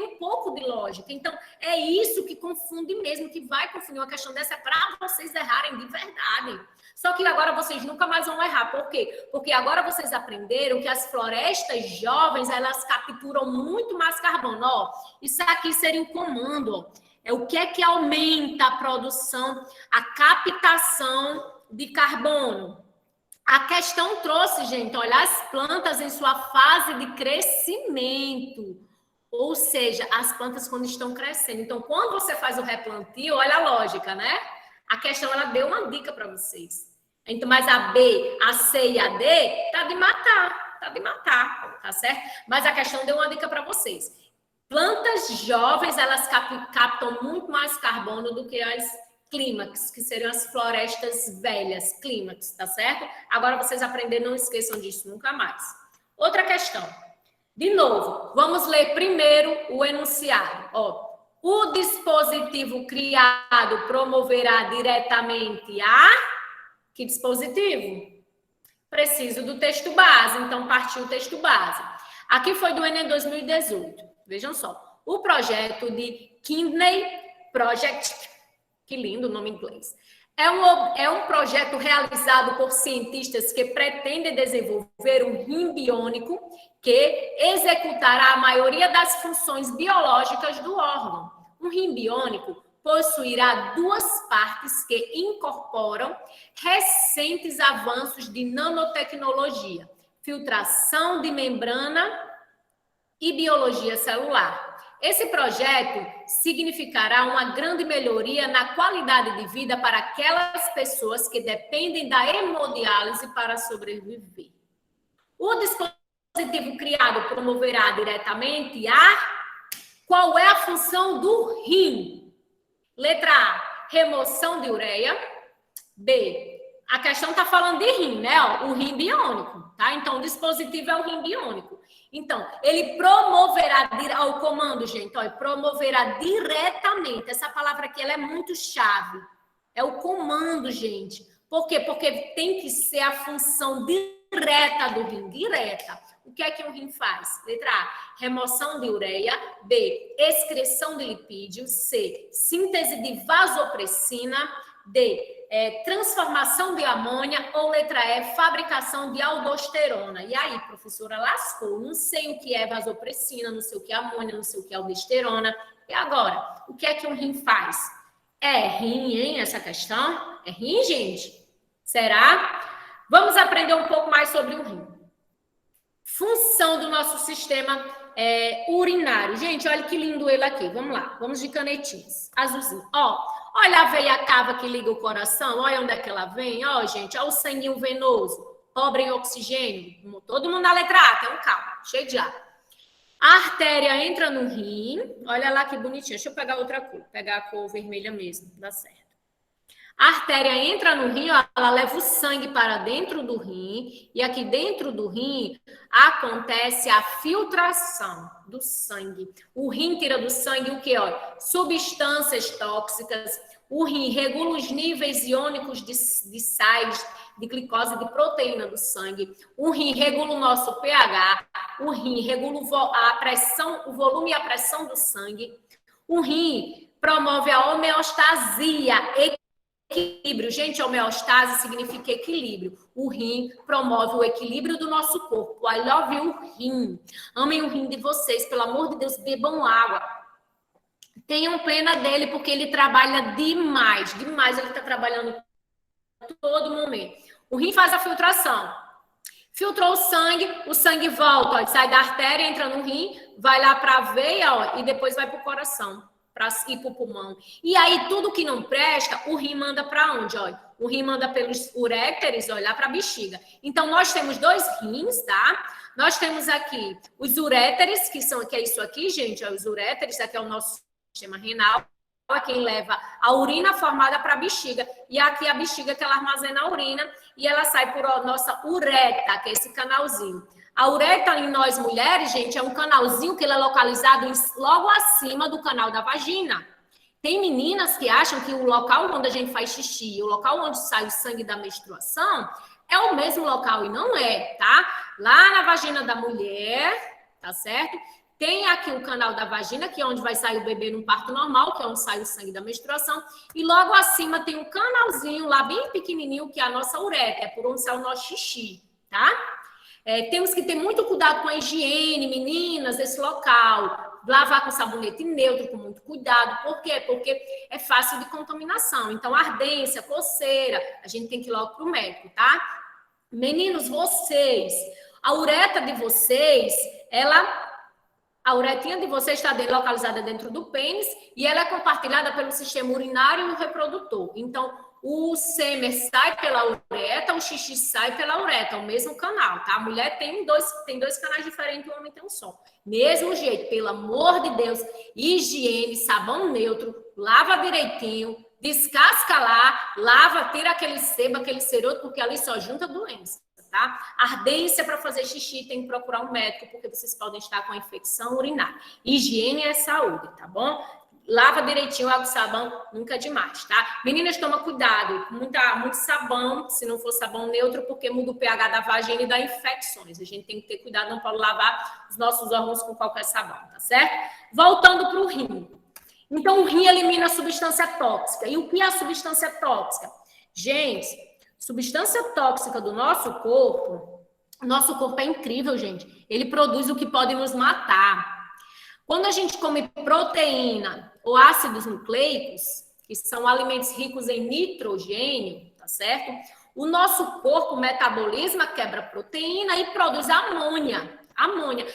um pouco de lógica. Então, é isso que confunde mesmo, que vai confundir uma questão dessa para vocês errarem de verdade. Só que agora vocês nunca mais vão errar. Por quê? Porque agora vocês aprenderam que as florestas jovens, elas capturam muito mais carbono. Ó, isso aqui seria um comando, ó. É o que é que aumenta a produção, a captação de carbono. A questão trouxe, gente, olha, as plantas em sua fase de crescimento. Ou seja, as plantas quando estão crescendo. Então, quando você faz o replantio, olha a lógica, né? A questão, ela deu uma dica para vocês. Então, mas a B, a C e a D, tá de matar, tá certo? Mas a questão deu uma dica para vocês. Plantas jovens, elas captam muito mais carbono do que as clímax, que seriam as florestas velhas, clímax, tá certo? Agora vocês aprenderam, não esqueçam disso nunca mais. Outra questão. De novo, vamos ler primeiro o enunciado. Ó, o dispositivo criado promoverá diretamente a... Que dispositivo? Preciso do texto base, então partiu o texto base. Aqui foi do Enem 2018. Vejam só. O projeto de Kidney Project, que lindo o nome em inglês, é um projeto realizado por cientistas que pretendem desenvolver um rim biônico que executará a maioria das funções biológicas do órgão. Um rim biônico possuirá duas partes que incorporam recentes avanços de nanotecnologia, filtração de membrana e biologia celular. Esse projeto significará uma grande melhoria na qualidade de vida para aquelas pessoas que dependem da hemodiálise para sobreviver. O dispositivo criado promoverá diretamente a... Qual é a função do rim? Letra A, remoção de ureia. B, a questão está falando de rim, né? O rim biônico, tá? Então, o dispositivo é o rim biônico. Então, ele promoverá ao comando, gente, ó, promoverá diretamente. Essa palavra aqui, ela é muito chave. É o comando, gente. Por quê? Porque tem que ser a função direta do rim, direta. O que é que um rim faz? Letra A, remoção de ureia. B, excreção de lipídio. C, síntese de vasopressina. D, transformação de amônia. Ou letra E, fabricação de aldosterona. E aí, professora, lascou. Não sei o que é vasopressina, não sei o que é amônia, não sei o que é aldosterona. E agora, o que é que um rim faz? É rim, hein, essa questão? É rim, gente? Será? Vamos aprender um pouco mais sobre o rim. Função do nosso sistema urinário. Gente, olha que lindo ele aqui. Vamos lá, vamos de canetinhas. Azulzinho. Ó, olha a veia cava que liga o coração. Olha onde é que ela vem. Ó, gente, olha o sanguinho venoso. Pobre em oxigênio. Todo mundo na letra A, tem um calma. Cheio de ar. A artéria entra no rim. Olha lá que bonitinha. Deixa eu pegar outra cor. Pegar a cor vermelha mesmo. Dá certo. A artéria entra no rim, ó, ela leva o sangue para dentro do rim, e aqui dentro do rim acontece a filtração do sangue. O rim tira do sangue o quê? Ó? Substâncias tóxicas. O rim regula os níveis iônicos de sais, de glicose, de proteína do sangue. O rim regula o nosso pH. O rim regula a pressão, o volume e a pressão do sangue. O rim promove a homeostasia, equilíbrio. Gente, homeostase significa equilíbrio. O rim promove o equilíbrio do nosso corpo. I love you, rim. Amem o rim de vocês, pelo amor de Deus, bebam água. Tenham pena dele, porque ele trabalha demais. Demais, ele está trabalhando todo momento. O rim faz a filtração. Filtrou o sangue volta, ó, sai da artéria, entra no rim, vai lá para a veia, ó, e depois vai para o coração. Para ir para o pulmão. E aí, tudo que não presta, o rim manda para onde? Olha, o rim manda pelos uréteres, olha, lá para a bexiga. Então, nós temos dois rins, tá? Nós temos aqui os uréteres, que é isso aqui, gente, ó, os uréteres, aqui é o nosso sistema renal, é quem leva a urina formada para a bexiga. E aqui a bexiga que ela armazena a urina e ela sai por nossa ureta, que é esse canalzinho. A uretra em nós mulheres, gente, é um canalzinho que ele é localizado logo acima do canal da vagina. Tem meninas que acham que o local onde a gente faz xixi, o local onde sai o sangue da menstruação, é o mesmo local e não é, tá? Lá na vagina da mulher, tá certo? Tem aqui o canal da vagina, que é onde vai sair o bebê no parto normal, que é onde sai o sangue da menstruação. E logo acima tem um canalzinho lá bem pequenininho, que é a nossa uretra, é por onde sai o nosso xixi, tá? Temos que ter muito cuidado com a higiene, meninas, desse local. Lavar com sabonete neutro, com muito cuidado. Por quê? Porque é fácil de contaminação. Então, ardência, coceira, a gente tem que ir logo para o médico, tá? Meninos, vocês, a uretra de vocês, a uretinha de vocês está localizada dentro do pênis e ela é compartilhada pelo sistema urinário e o reprodutor. Então, o sêmen sai pela uretra, o xixi sai pela uretra, o mesmo canal, tá? A mulher tem dois canais diferentes, o homem tem um só. Mesmo jeito, pelo amor de Deus, higiene, sabão neutro, lava direitinho, descasca lá, lava, tira aquele sebo, aquele ceroto, porque ali só junta doença, tá? Ardência para fazer xixi, tem que procurar um médico, porque vocês podem estar com a infecção urinária. Higiene é saúde, tá bom? Lava direitinho, água e sabão, nunca é demais, tá? Meninas, toma cuidado, muito sabão, se não for sabão neutro, porque muda o pH da vagina e dá infecções. A gente tem que ter cuidado, não pode lavar os nossos órgãos com qualquer sabão, tá certo? Voltando para o rim. Então, o rim elimina a substância tóxica. E o que é a substância tóxica? Gente, substância tóxica do nosso corpo é incrível, gente. Ele produz o que pode nos matar. Quando a gente come proteína ou ácidos nucleicos, que são alimentos ricos em nitrogênio, tá certo? O nosso corpo metaboliza, quebra proteína e produz amônia. Amônia.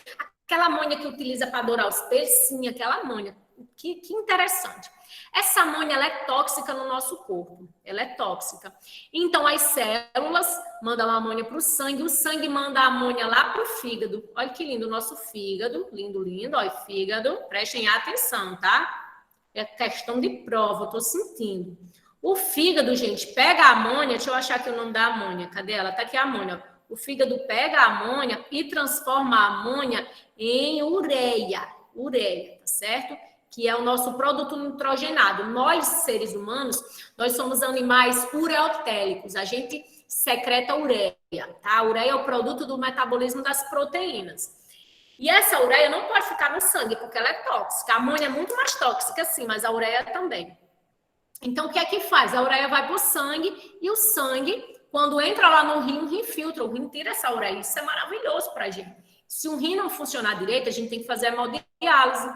Aquela amônia que utiliza para dourar os peixes, sim, aquela amônia. Que interessante. Essa amônia, ela é tóxica no nosso corpo. Ela é tóxica. Então, as células mandam a amônia para o sangue manda a amônia lá para o fígado. Olha que lindo o nosso fígado. Lindo, lindo. Olha, fígado. Prestem atenção, tá? É questão de prova, eu tô sentindo. O fígado, gente, pega a amônia. Deixa eu achar aqui o nome da amônia. Cadê ela? Tá aqui a amônia. O fígado pega a amônia e transforma a amônia em ureia. Ureia, tá certo? Que é o nosso produto nitrogenado. Nós, seres humanos, nós somos animais ureotélicos. A gente secreta ureia, tá? A ureia é o produto do metabolismo das proteínas. E essa ureia não pode ficar no sangue, porque ela é tóxica. A amônia é muito mais tóxica, sim, mas a ureia também. Então, o que é que faz? A ureia vai para o sangue, e o sangue, quando entra lá no rim, o rim filtra, o rim tira essa ureia. Isso é maravilhoso para a gente. Se o rim não funcionar direito, a gente tem que fazer hemodiálise.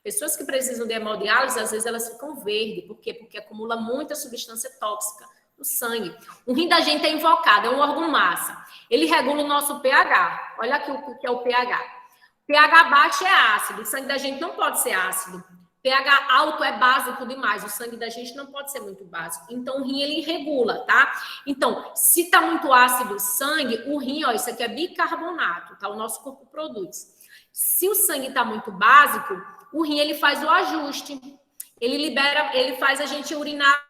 Pessoas que precisam de hemodiálise, às vezes elas ficam verdes. Por quê? Porque acumula muita substância tóxica no sangue. O rim da gente é invocado, é um órgão massa. Ele regula o nosso pH. Olha aqui o que é o pH. pH baixo é ácido. O sangue da gente não pode ser ácido. pH alto é básico demais. O sangue da gente não pode ser muito básico. Então, o rim, ele regula, tá? Então, se está muito ácido o sangue, o rim, ó, isso aqui é bicarbonato, tá? O nosso corpo produz. Se o sangue está muito básico, o rim, ele faz o ajuste. Ele faz a gente urinar,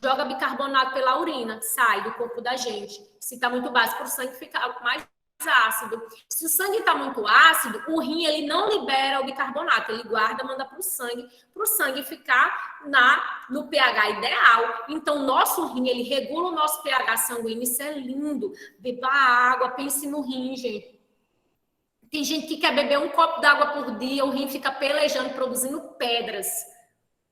joga bicarbonato pela urina, sai do corpo da gente. Se está muito básico, o sangue fica mais ácido. Se o sangue está muito ácido, o rim, ele não libera o bicarbonato, ele guarda, manda para o sangue ficar no pH ideal. Então, nosso rim, ele regula o nosso pH sanguíneo, isso é lindo. Beba água, pense no rim, gente. Tem gente que quer beber um copo d'água por dia, o rim fica pelejando, produzindo pedras.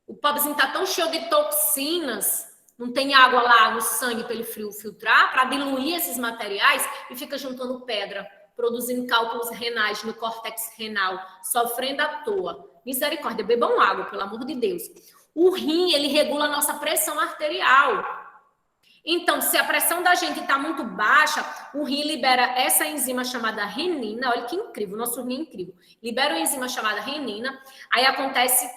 O pobrezinho está tão cheio de toxinas, não tem água lá no sangue para ele filtrar, para diluir esses materiais, e fica juntando pedra, produzindo cálculos renais no córtex renal, sofrendo à toa. Misericórdia, bebam água, pelo amor de Deus. O rim, ele regula a nossa pressão arterial. Então, se a pressão da gente está muito baixa, o rim libera essa enzima chamada renina. Olha que incrível, o nosso rim é incrível. Libera uma enzima chamada renina, aí acontece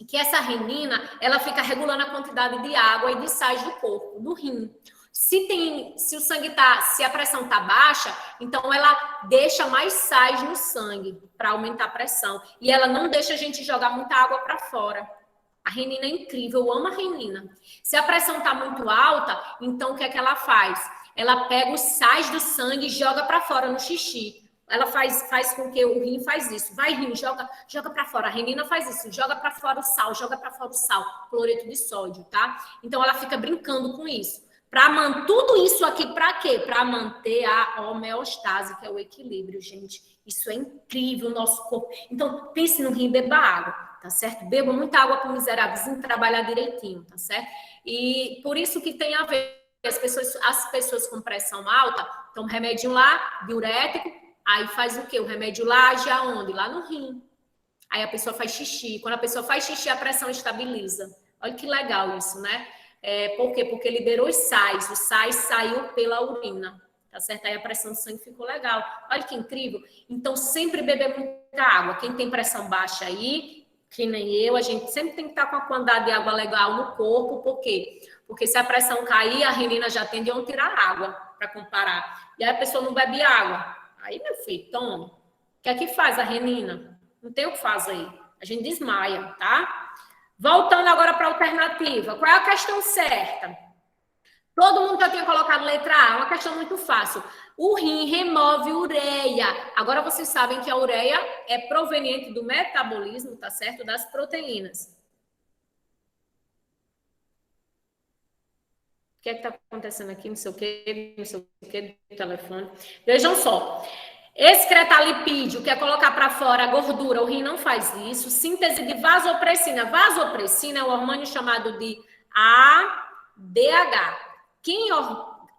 que essa renina, ela fica regulando a quantidade de água e de sais do corpo, do rim. Se a pressão está baixa, então ela deixa mais sais no sangue para aumentar a pressão. E ela não deixa a gente jogar muita água para fora. A renina é incrível, eu amo a renina. Se a pressão está muito alta, então o que é que ela faz? Ela pega os sais do sangue e joga para fora no xixi. Ela faz com que o rim faz isso. Vai, rim, joga para fora. A renina faz isso, joga para fora o sal, cloreto de sódio, tá? Então ela fica brincando com isso. Tudo isso aqui para quê? Para manter a homeostase, que é o equilíbrio, gente. Isso é incrível, o nosso corpo. Então, pense no rim, beba água, tá certo? Beba muita água para o miserávelzinho trabalhar direitinho, tá certo? E por isso que tem a ver, as pessoas com pressão alta, tomam remédio lá, diurético, aí faz o quê? O remédio lá age aonde? Lá no rim. Aí a pessoa faz xixi. Quando a pessoa faz xixi, a pressão estabiliza. Olha que legal isso, né? Por quê? Porque liberou os sais saiu pela urina, tá certo? Aí a pressão do sangue ficou legal. Olha que incrível. Então, sempre beber muita água. Quem tem pressão baixa aí, que nem eu, a gente sempre tem que estar com a quantidade de água legal no corpo. Por quê? Porque se a pressão cair, a renina já tende a tirar água, para comparar. E aí a pessoa não bebe água. Aí, meu filho, toma. O que é que faz a renina? Não tem o que fazer. A gente desmaia, tá? Voltando agora para a alternativa. Qual é a questão certa? Todo mundo já tinha colocado letra A. Uma questão muito fácil. O rim remove ureia. Agora vocês sabem que a ureia é proveniente do metabolismo, tá certo? Das proteínas. O que é que está acontecendo aqui? Não sei o que, do telefone. Vejam só. Excretar lipídio, que é colocar para fora a gordura, o rim não faz isso. Síntese de vasopressina. Vasopressina é um hormônio chamado de ADH.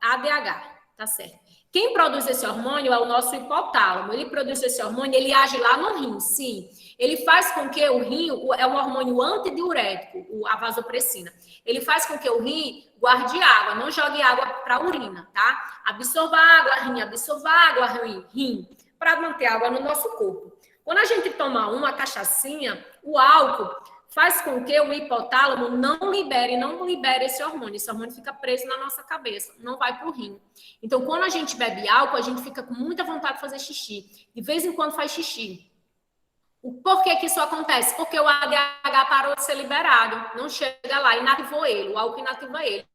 ADH, tá certo. Quem produz esse hormônio é o nosso hipotálamo. Ele produz esse hormônio, ele age lá no rim, sim. Ele faz com que o rim, é um hormônio antidiurético, a vasopressina. Ele faz com que o rim guarde água, não jogue água para a urina, tá? Absorva água, rim, para manter água no nosso corpo. Quando a gente toma uma cachaçinha, o álcool faz com que o hipotálamo não libere esse hormônio. Esse hormônio fica preso na nossa cabeça, não vai para o rim. Então, quando a gente bebe álcool, a gente fica com muita vontade de fazer xixi. De vez em quando faz xixi. Por que que isso acontece? Porque o ADH parou de ser liberado, não chega lá, inativou ele, o álcool inativa ele.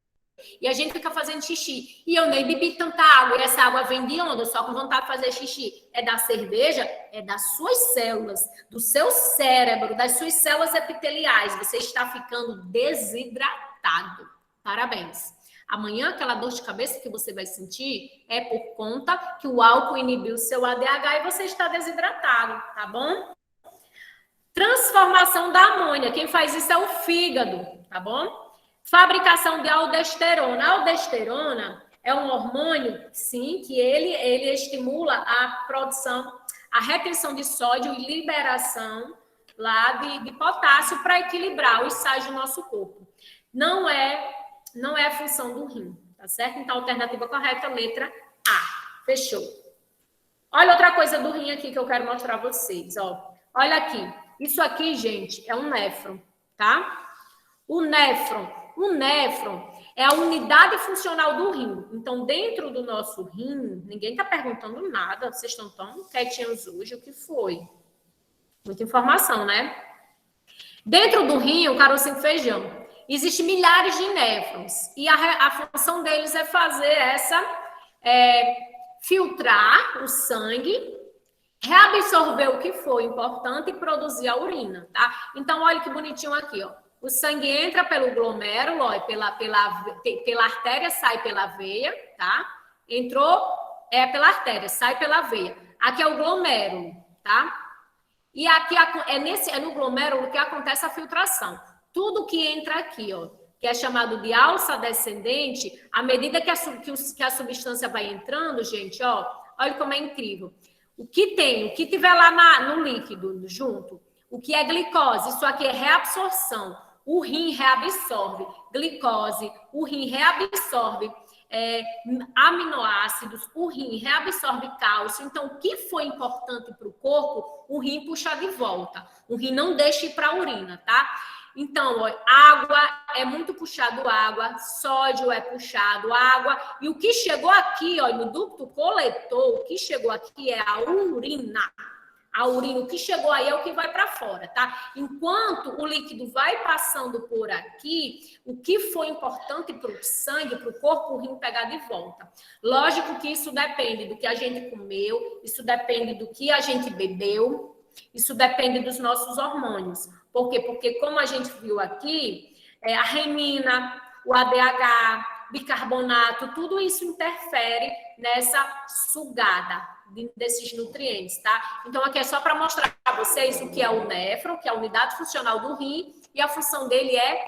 E a gente fica fazendo xixi. E eu nem bebi tanta água, e essa água vem de onde? Só com vontade de fazer xixi. É da cerveja? É das suas células, do seu cérebro, das suas células epiteliais. Você está ficando desidratado. Parabéns. Amanhã, aquela dor de cabeça que você vai sentir é por conta que o álcool inibiu o seu ADH e você está desidratado, tá bom? Transformação da amônia. Quem faz isso é o fígado, tá bom? Fabricação de aldosterona. A aldosterona é um hormônio, sim, que ele estimula a produção, a retenção de sódio e liberação lá de potássio para equilibrar os sais do nosso corpo. Não é a função do rim, tá certo? Então, a alternativa correta, letra A. Fechou. Olha outra coisa do rim aqui que eu quero mostrar a vocês, ó. Olha aqui. Isso aqui, gente, é um néfron, tá? O néfron é a unidade funcional do rim. Então, dentro do nosso rim, ninguém está perguntando nada. Vocês estão tão quietinhos hoje. O que foi? Muita informação, né? Dentro do rim, o carocinho feijão, existem milhares de néfrons. E a função deles é fazer filtrar o sangue, reabsorver o que foi importante e produzir a urina, tá? Então, olha que bonitinho aqui, ó. O sangue entra pelo glomérulo, ó, pela artéria, sai pela veia, tá? Entrou, pela artéria, sai pela veia. Aqui é o glomérulo, tá? E aqui é no glomérulo que acontece a filtração. Tudo que entra aqui, ó, que é chamado de alça descendente, à medida que a substância vai entrando, gente, ó, olha como é incrível. O que tiver lá no líquido junto, o que é glicose, isso aqui é reabsorção. O rim reabsorve glicose, o rim reabsorve aminoácidos, o rim reabsorve cálcio. Então, o que foi importante para o corpo, o rim puxa de volta. O rim não deixa ir para a urina, tá? Então, ó, água é muito puxado água, sódio é puxado água, e o que chegou aqui, ó, no ducto coletor, o que chegou aqui é a urina. A urina, o que chegou aí é o que vai para fora, tá? Enquanto o líquido vai passando por aqui, o que foi importante para o sangue, para o corpo, o rim pegar de volta. Lógico que isso depende do que a gente comeu, isso depende do que a gente bebeu, isso depende dos nossos hormônios. Por quê? Porque, como a gente viu aqui, a renina, o ADH, bicarbonato, tudo isso interfere nessa sugada desses nutrientes, tá? Então, aqui é só para mostrar para vocês o que é o néfron, que é a unidade funcional do rim, e a função dele é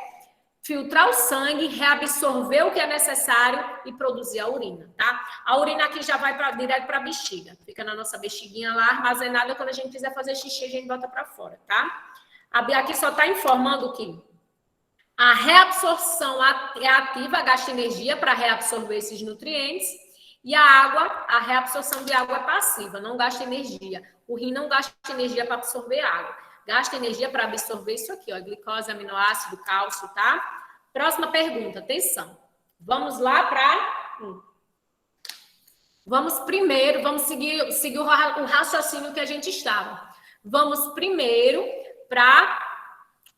filtrar o sangue, reabsorver o que é necessário e produzir a urina, tá? A urina aqui já vai direto para a bexiga, fica na nossa bexiguinha lá, armazenada. Quando a gente quiser fazer xixi, a gente bota para fora, tá? A Bia aqui só está informando que A reabsorção é ativa, gasta energia para reabsorver esses nutrientes. E a água, a reabsorção de água é passiva, não gasta energia. O rim não gasta energia para absorver água. Gasta energia para absorver isso aqui, ó, glicose, aminoácido, cálcio, tá? Próxima pergunta, atenção. Vamos lá para... Vamos seguir o raciocínio que a gente estava. Vamos primeiro para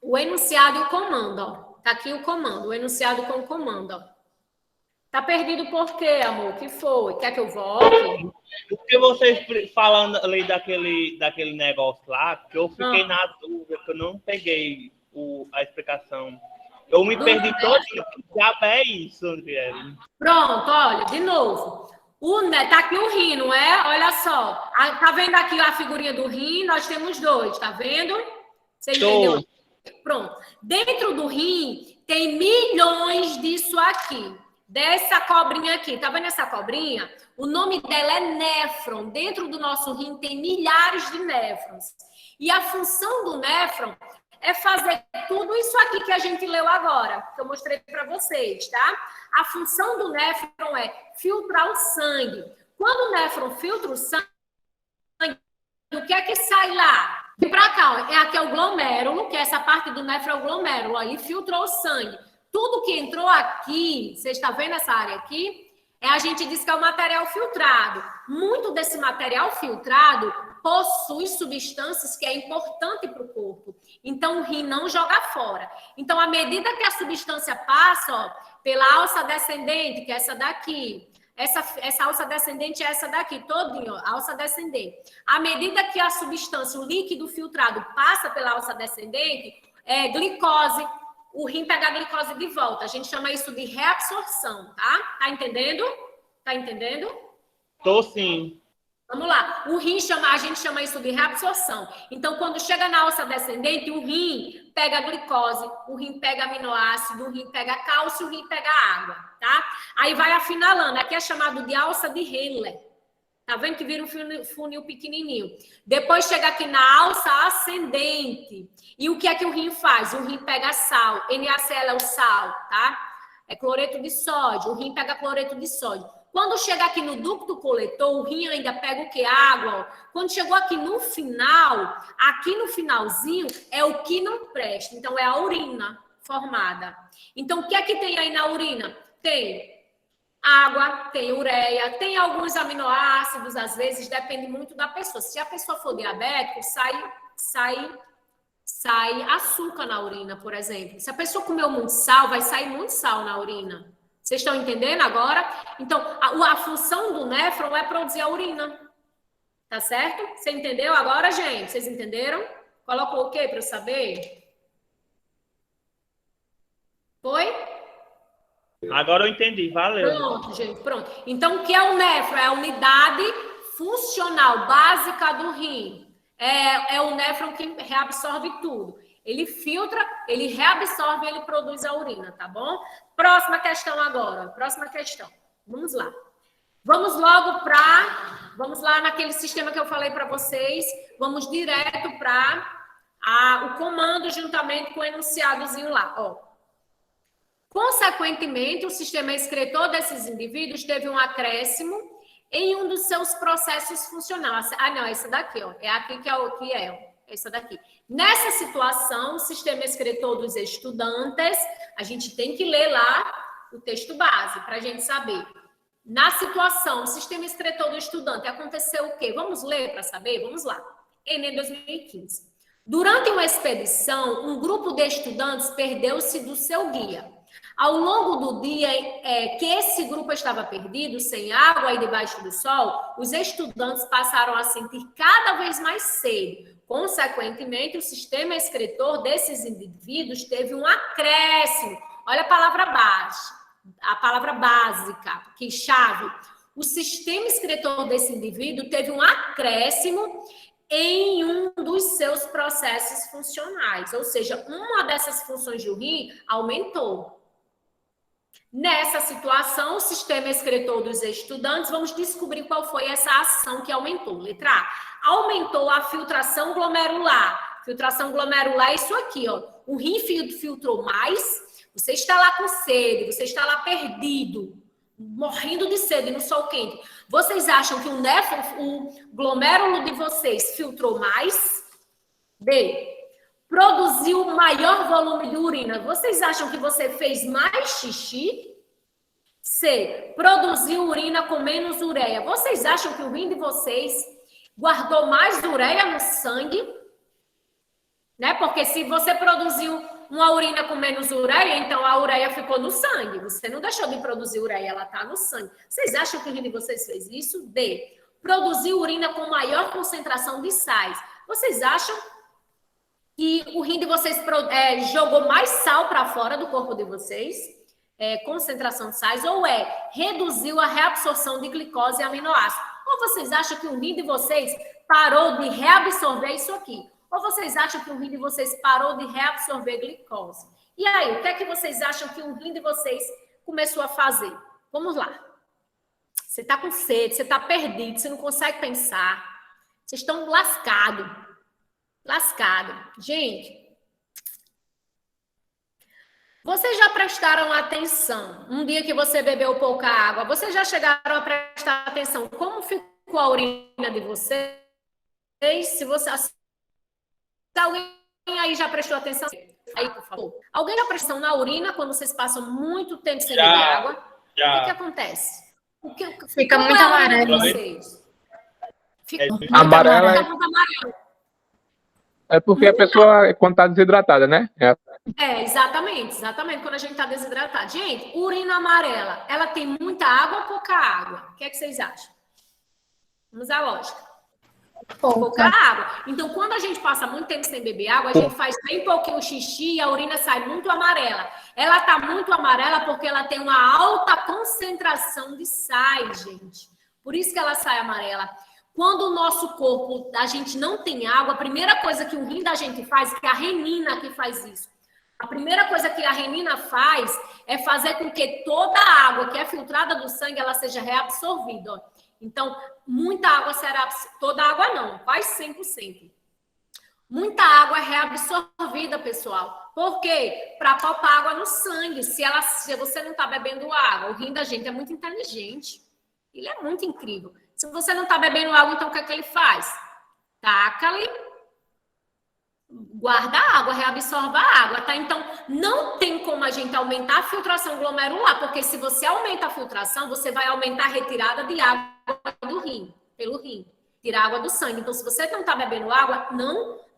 o enunciado e o comando, ó. Tá aqui o comando, o enunciado com o comando, ó. Tá perdido por quê, amor? O que foi? Quer que eu volte? Porque vocês falando ali daquele negócio lá, que eu fiquei na dúvida, que eu não peguei a explicação. Eu me perdi todo. Que diabo é isso, André? Pronto, olha, de novo. Tá aqui o rim, não é? Olha só. Tá vendo aqui a figurinha do rim? Nós temos dois, tá vendo? Você entendeu? Pronto. Dentro do rim tem milhões disso aqui. Dessa cobrinha aqui. Tá vendo essa cobrinha? O nome dela é néfron. Dentro do nosso rim tem milhares de néfrons. E a função do néfron é fazer tudo isso aqui que a gente leu agora, que eu mostrei para vocês, tá? A função do néfron é filtrar o sangue. Quando o néfron filtra o sangue, o que é que sai lá? Vem para cá, ó. Aqui é o glomérulo, que é essa parte do néfron é o glomérulo. Aí filtrou o sangue. Tudo que entrou aqui, você está vendo essa área aqui? A gente diz que é o material filtrado. Muito desse material filtrado possui substâncias que é importante para o corpo. Então, o rim não joga fora. Então, à medida que a substância passa, ó, pela alça descendente, que é essa daqui, essa alça descendente é essa daqui, todinho, ó, alça descendente. À medida que a substância, o líquido filtrado, passa pela alça descendente, glicose, o rim pega a glicose de volta. A gente chama isso de reabsorção, tá? Tá entendendo? Tá entendendo? Tô sim. Vamos lá. A gente chama isso de reabsorção. Então, quando chega na alça descendente, o rim pega a glicose, o rim pega aminoácido, o rim pega cálcio, o rim pega água, tá? Aí vai afinalando. Aqui é chamado de alça de Henle. Tá vendo que vira um funil pequenininho. Depois chega aqui na alça ascendente. E o que é que o rim faz? O rim pega sal. NaCl é o sal, tá? É cloreto de sódio. O rim pega cloreto de sódio. Quando chega aqui no ducto coletor, o rim ainda pega o que? Água. Ó. Quando chegou aqui no final, aqui no finalzinho, é o que não presta. Então, é a urina formada. Então, o que é que tem aí na urina? Tem água, tem ureia, tem alguns aminoácidos, às vezes, depende muito da pessoa. Se a pessoa for diabética, sai açúcar na urina, por exemplo. Se a pessoa comeu muito sal, vai sair muito sal na urina. Vocês estão entendendo agora? Então, a função do néfron é produzir a urina. Tá certo? Você entendeu agora, gente? Vocês entenderam? Colocou o quê para eu saber? Foi? Agora eu entendi, valeu. Pronto, gente, pronto. Então, o que é o néfron? É a unidade funcional básica do rim. É o néfron que reabsorve tudo. Ele filtra, ele reabsorve, ele produz a urina, tá bom? Próxima questão agora. Próxima questão. Vamos lá. Vamos lá naquele sistema que eu falei para vocês. Vamos direto para o comando juntamente com o enunciadozinho lá, ó. Consequentemente, o sistema excretor desses indivíduos teve um acréscimo em um dos seus processos funcionais. Ah, não, essa daqui, ó. É aqui que é essa daqui. Nessa situação, o sistema excretor dos estudantes, a gente tem que ler lá o texto base para a gente saber. Na situação, o sistema excretor do estudante, aconteceu o quê? Vamos ler para saber? Vamos lá. Enem 2015. Durante uma expedição, um grupo de estudantes perdeu-se do seu guia. Ao longo do dia que esse grupo estava perdido, sem água e debaixo do sol, os estudantes passaram a sentir cada vez mais sede. Consequentemente, o sistema excretor desses indivíduos teve um acréscimo. Olha a palavra básica, que chave. O sistema excretor desse indivíduo teve um acréscimo em um dos seus processos funcionais, ou seja, uma dessas funções do rim aumentou. Nessa situação, o sistema excretor dos estudantes, vamos descobrir qual foi essa ação que aumentou. Letra A, aumentou a filtração glomerular. Filtração glomerular é isso aqui, ó. O rim filtrou mais, Você está lá com sede, você está lá perdido, morrendo de sede no sol quente. Vocês acham que o glomérulo de vocês filtrou mais? B. Produziu maior volume de urina. Vocês acham que você fez mais xixi? C. Produziu urina com menos ureia. Vocês acham que o rim de vocês guardou mais ureia no sangue? Né? Porque se você produziu uma urina com menos ureia, então a ureia ficou no sangue. Você não deixou de produzir ureia, ela está no sangue. Vocês acham que o rim de vocês fez isso? D. Produziu urina com maior concentração de sais. Vocês acham que o rim de vocês jogou mais sal para fora do corpo de vocês? Concentração de sais? Ou reduziu a reabsorção de glicose e aminoácidos? Ou vocês acham que o rim de vocês parou de reabsorver isso aqui? Ou vocês acham que o rim de vocês parou de reabsorver glicose? E aí, o que é que vocês acham que o rim de vocês começou a fazer? Vamos lá. Você está com sede, você está perdido, você não consegue pensar. Vocês estão lascados. Lascado. Gente, vocês já prestaram atenção? Um dia que você bebeu pouca água, vocês já chegaram a prestar atenção como ficou a urina de vocês? Se alguém aí já prestou atenção? Aí, por favor. Alguém já prestou na urina quando vocês passam muito tempo sem beber água? Já. O que acontece? Fica muito amarelo. Fica muito Amarela. amarelo. É porque a pessoa, quando está desidratada, né? Exatamente. Quando a gente está desidratado. Gente, urina amarela, ela tem muita água ou pouca água? O que é que vocês acham? Vamos à lógica. Pouca água. Então, quando a gente passa muito tempo sem beber água, a gente faz bem pouquinho xixi e a urina sai muito amarela. Ela está muito amarela porque ela tem uma alta concentração de sais, gente. Por isso que ela sai amarela. Quando o nosso corpo, a gente não tem água, a primeira coisa que o rim da gente faz, que é a renina que faz isso. A primeira coisa que a renina faz é fazer com que toda a água que é filtrada do sangue, ela seja reabsorvida. Ó. Então, muita água será... Toda a água não, quase 100%. Muita água é reabsorvida, pessoal. Por quê? Para poupar água no sangue. Se você não está bebendo água, o rim da gente é muito inteligente. Ele é muito incrível. Se você não está bebendo água, então o que é que ele faz? Taca ali, guarda a água, reabsorve a água, tá? Então, não tem como a gente aumentar a filtração glomerular, porque se você aumenta a filtração, você vai aumentar a retirada de água do rim, pelo rim, tirar água do sangue. Então, se você não está bebendo água,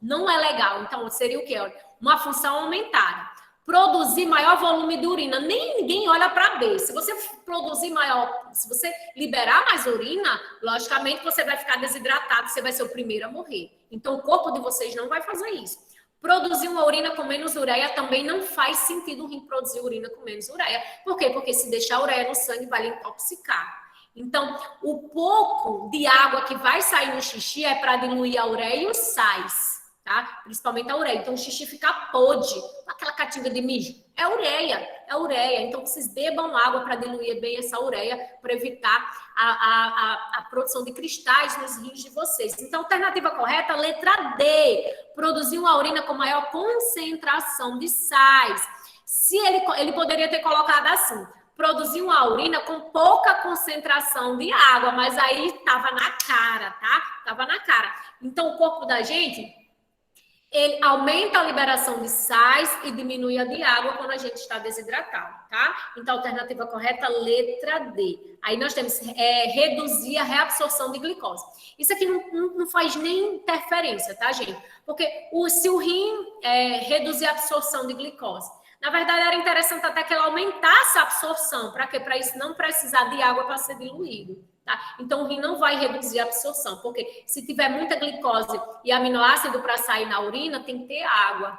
não é legal. Então, seria o quê? Uma função aumentada. Produzir maior volume de urina. Ninguém olha para B. Se você produzir maior, se você liberar mais urina, logicamente você vai ficar desidratado, você vai ser o primeiro a morrer. Então, o corpo de vocês não vai fazer isso. Produzir uma urina com menos ureia também não faz sentido o rim produzir urina com menos ureia. Por quê? Porque se deixar ureia no sangue, vai lhe intoxicar. Então, o pouco de água que vai sair no xixi é para diluir a ureia e os sais. Tá? Principalmente a ureia. Então, o xixi fica podre. Aquela catinga de mijo. É ureia. Então, vocês bebam água para diluir bem essa ureia, para evitar a produção de cristais nos rins de vocês. Então, alternativa correta, letra D. Produzir uma urina com maior concentração de sais. Se ele poderia ter colocado assim, produzir uma urina com pouca concentração de água, mas aí estava na cara, tá? Estava na cara. Então, o corpo da gente... ele aumenta a liberação de sais e diminui a de água quando a gente está desidratado, tá? Então, a alternativa correta, letra D. Aí nós temos reduzir a reabsorção de glicose. Isso aqui não faz nem interferência, tá, gente? Porque se o rim reduzir a absorção de glicose, na verdade, era interessante até que ela aumentasse a absorção. Para quê? Para isso não precisar de água para ser diluído. Tá? Então, o rim não vai reduzir a absorção, porque se tiver muita glicose e aminoácido para sair na urina, tem que ter água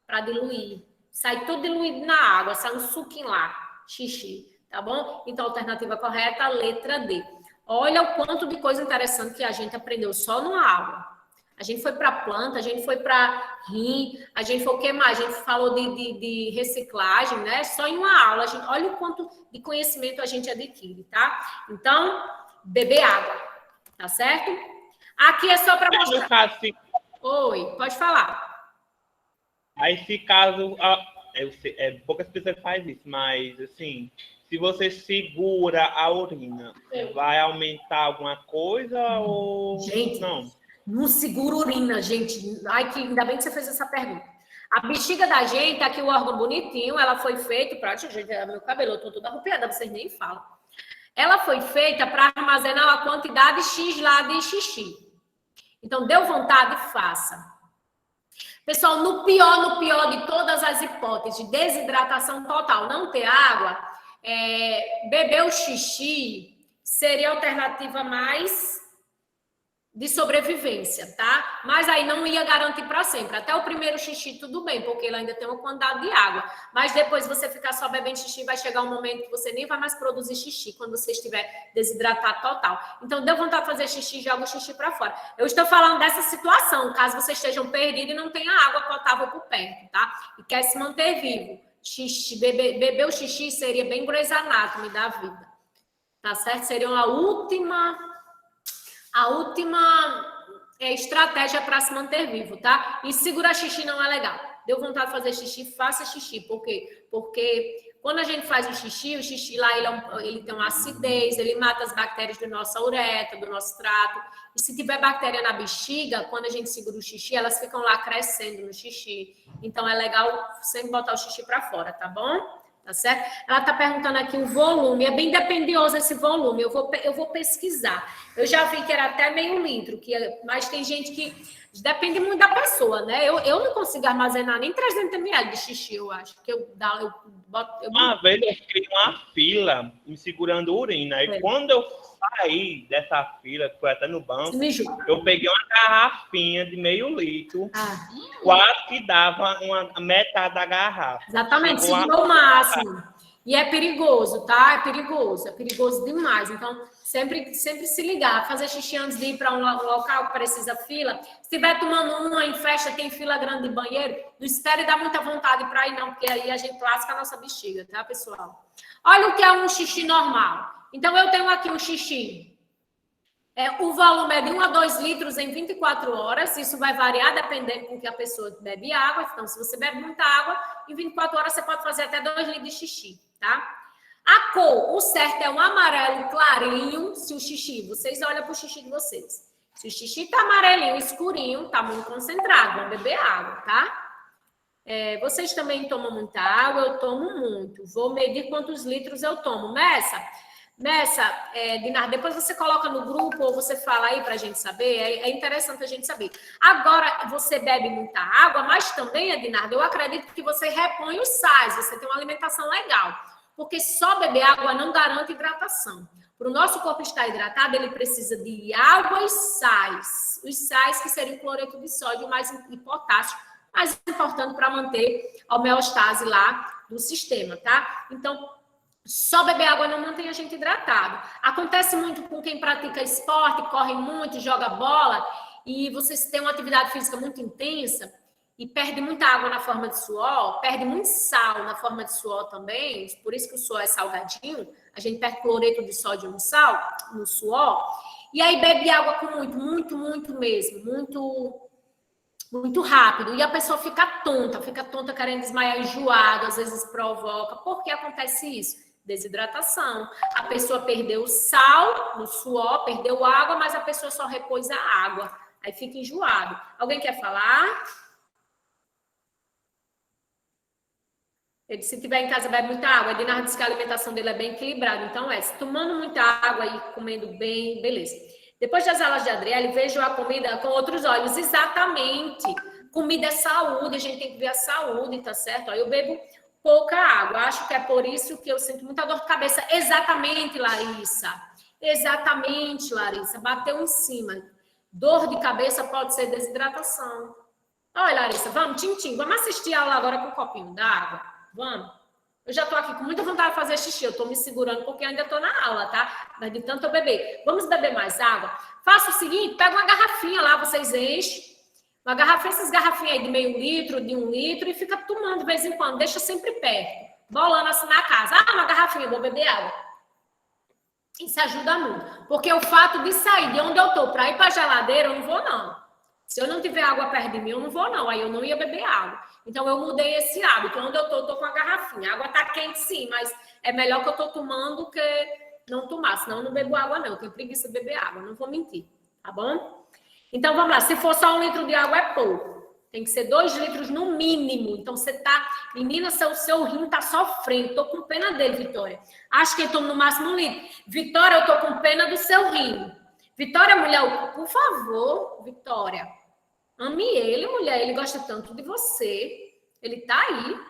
para diluir. Sai tudo diluído na água, sai um suquinho lá, xixi, tá bom? Então, a alternativa correta, letra D. Olha o quanto de coisa interessante que a gente aprendeu só numa aula. A gente foi para planta, a gente foi para rim, a gente foi o que mais? A gente falou de reciclagem, né? Só em uma aula. Olha o quanto de conhecimento a gente adquire, tá? Então, beber água, tá certo? Aqui é só para mostrar. Oi, pode falar. Aí, se caso poucas pessoas fazem isso, mas assim, se você segura a urina, vai aumentar alguma coisa ou Gente, não? não segura urina, gente. Ai, que ainda bem que você fez essa pergunta. A bexiga da gente, aqui o órgão bonitinho, ela foi feita para... Gente, meu cabelo, eu tô toda arrupiada, vocês nem falam. Ela foi feita para armazenar uma quantidade X lá de xixi. Então, deu vontade, faça. Pessoal, no pior de todas as hipóteses, desidratação total, não ter água, beber o xixi seria a alternativa mais de sobrevivência, tá? Mas aí não ia garantir para sempre. Até o primeiro xixi, tudo bem, porque ele ainda tem uma quantidade de água. Mas depois você ficar só bebendo xixi, vai chegar um momento que você nem vai mais produzir xixi, quando você estiver desidratado total. Então, deu vontade de fazer xixi, joga o xixi para fora. Eu estou falando dessa situação, caso vocês estejam perdidos e não tenha água potável por perto, tá? E quer se manter vivo. Xixi, beber o xixi seria bem Grey's Anatomy da vida. Tá certo? Seria a última estratégia para se manter vivo, tá? E segurar xixi não é legal. Deu vontade de fazer xixi, faça xixi. Por quê? Porque quando a gente faz o xixi lá ele tem uma acidez, ele mata as bactérias da nossa uretra, do nosso trato. E se tiver bactéria na bexiga, quando a gente segura o xixi, elas ficam lá crescendo no xixi. Então é legal sempre botar o xixi para fora, tá bom? Tá certo? Ela está perguntando aqui o volume, é bem dependioso esse volume, eu vou pesquisar. Eu já vi que era até meio litro, mas tem gente que depende muito da pessoa, né? Eu não consigo armazenar nem 300 ml de xixi, eu acho. Uma vez eu fiquei numa fila me segurando urina, e quando eu saí dessa fila, que foi até no banco, eu peguei uma garrafinha de meio litro, quase que dava metade da garrafa. Exatamente, segurou o máximo. E é perigoso, tá? É perigoso demais. Então, sempre se ligar, fazer xixi antes de ir para um local que precisa fila. Se estiver tomando uma em festa, tem fila grande de banheiro, não espere dar muita vontade para ir, não, porque aí a gente lasca a nossa bexiga, tá, pessoal? Olha o que é um xixi normal. Então, eu tenho aqui um xixi. O volume é de 1 a 2 litros em 24 horas. Isso vai variar dependendo com que a pessoa bebe água. Então, se você bebe muita água, em 24 horas você pode fazer até 2 litros de xixi, tá? A cor, o certo é um amarelo clarinho. Se o xixi, vocês olham para o xixi de vocês. Se o xixi tá amarelinho, escurinho, tá muito concentrado, vão beber água, tá? Vocês também tomam muita água, eu tomo muito. Vou medir quantos litros eu tomo. Dinar, depois você coloca no grupo ou você fala aí para a gente saber, é interessante a gente saber. Agora, você bebe muita água, mas também, Dinar, eu acredito que você repõe os sais, você tem uma alimentação legal, porque só beber água não garante hidratação. Para o nosso corpo estar hidratado, ele precisa de água e sais. Os sais que seriam cloreto de sódio e potássio, mais importante para manter a homeostase lá do sistema, tá? Então, só beber água não mantém a gente hidratado. Acontece muito com quem pratica esporte, corre muito, joga bola, e vocês têm uma atividade física muito intensa e perde muita água na forma de suor, perde muito sal na forma de suor também, por isso que o suor é salgadinho, a gente perde cloreto de sódio no sal, no suor, e aí bebe água com muito mesmo, muito rápido, e a pessoa fica tonta querendo desmaiar, enjoado, às vezes provoca. Por que acontece isso? Desidratação. A pessoa perdeu o sal no suor, perdeu água, mas a pessoa só repôs a água. Aí fica enjoado. Alguém quer falar? Ele disse, se tiver em casa, bebe muita água. A Dinar disse que a alimentação dele é bem equilibrada. Então, se tomando muita água e comendo bem, beleza. Depois das aulas de Adriele, vejo a comida com outros olhos. Exatamente. Comida é saúde, a gente tem que ver a saúde, tá certo? Aí eu bebo pouca água. Acho que é por isso que eu sinto muita dor de cabeça. Exatamente, Larissa. Bateu em cima. Dor de cabeça pode ser desidratação. Olha, Larissa, vamos, Tintim, vamos assistir a aula agora com um copinho d'água? Vamos? Eu já tô aqui com muita vontade de fazer xixi. Eu tô me segurando porque ainda tô na aula, tá? Mas de tanto eu beber. Vamos beber mais água? Faça o seguinte, pega uma garrafinha lá, vocês enchem. Uma garrafinha, essas garrafinhas aí de meio litro, de 1 litro, e fica tomando de vez em quando, deixa sempre perto, bolando assim na casa. Uma garrafinha, vou beber água. Isso ajuda muito, porque o fato de sair de onde eu tô para ir para a geladeira, eu não vou, não. Se eu não tiver água perto de mim, eu não vou, não. Aí eu não ia beber água. Então, eu mudei esse hábito. Onde eu tô com a garrafinha. A água tá quente, sim, mas é melhor que eu tô tomando que não tomar. Senão, eu não bebo água, não. Eu tenho preguiça de beber água, não vou mentir. Tá bom? Então, vamos lá. Se for só 1 litro de água, é pouco. Tem que ser 2 litros no mínimo. Então, você tá... Menina, seu rim tá sofrendo. Tô com pena dele, Vitória. Acho que eu tomo no máximo 1 litro. Vitória, eu tô com pena do seu rim. Vitória, mulher, por favor, Vitória. Ame ele, mulher. Ele gosta tanto de você. Ele tá aí,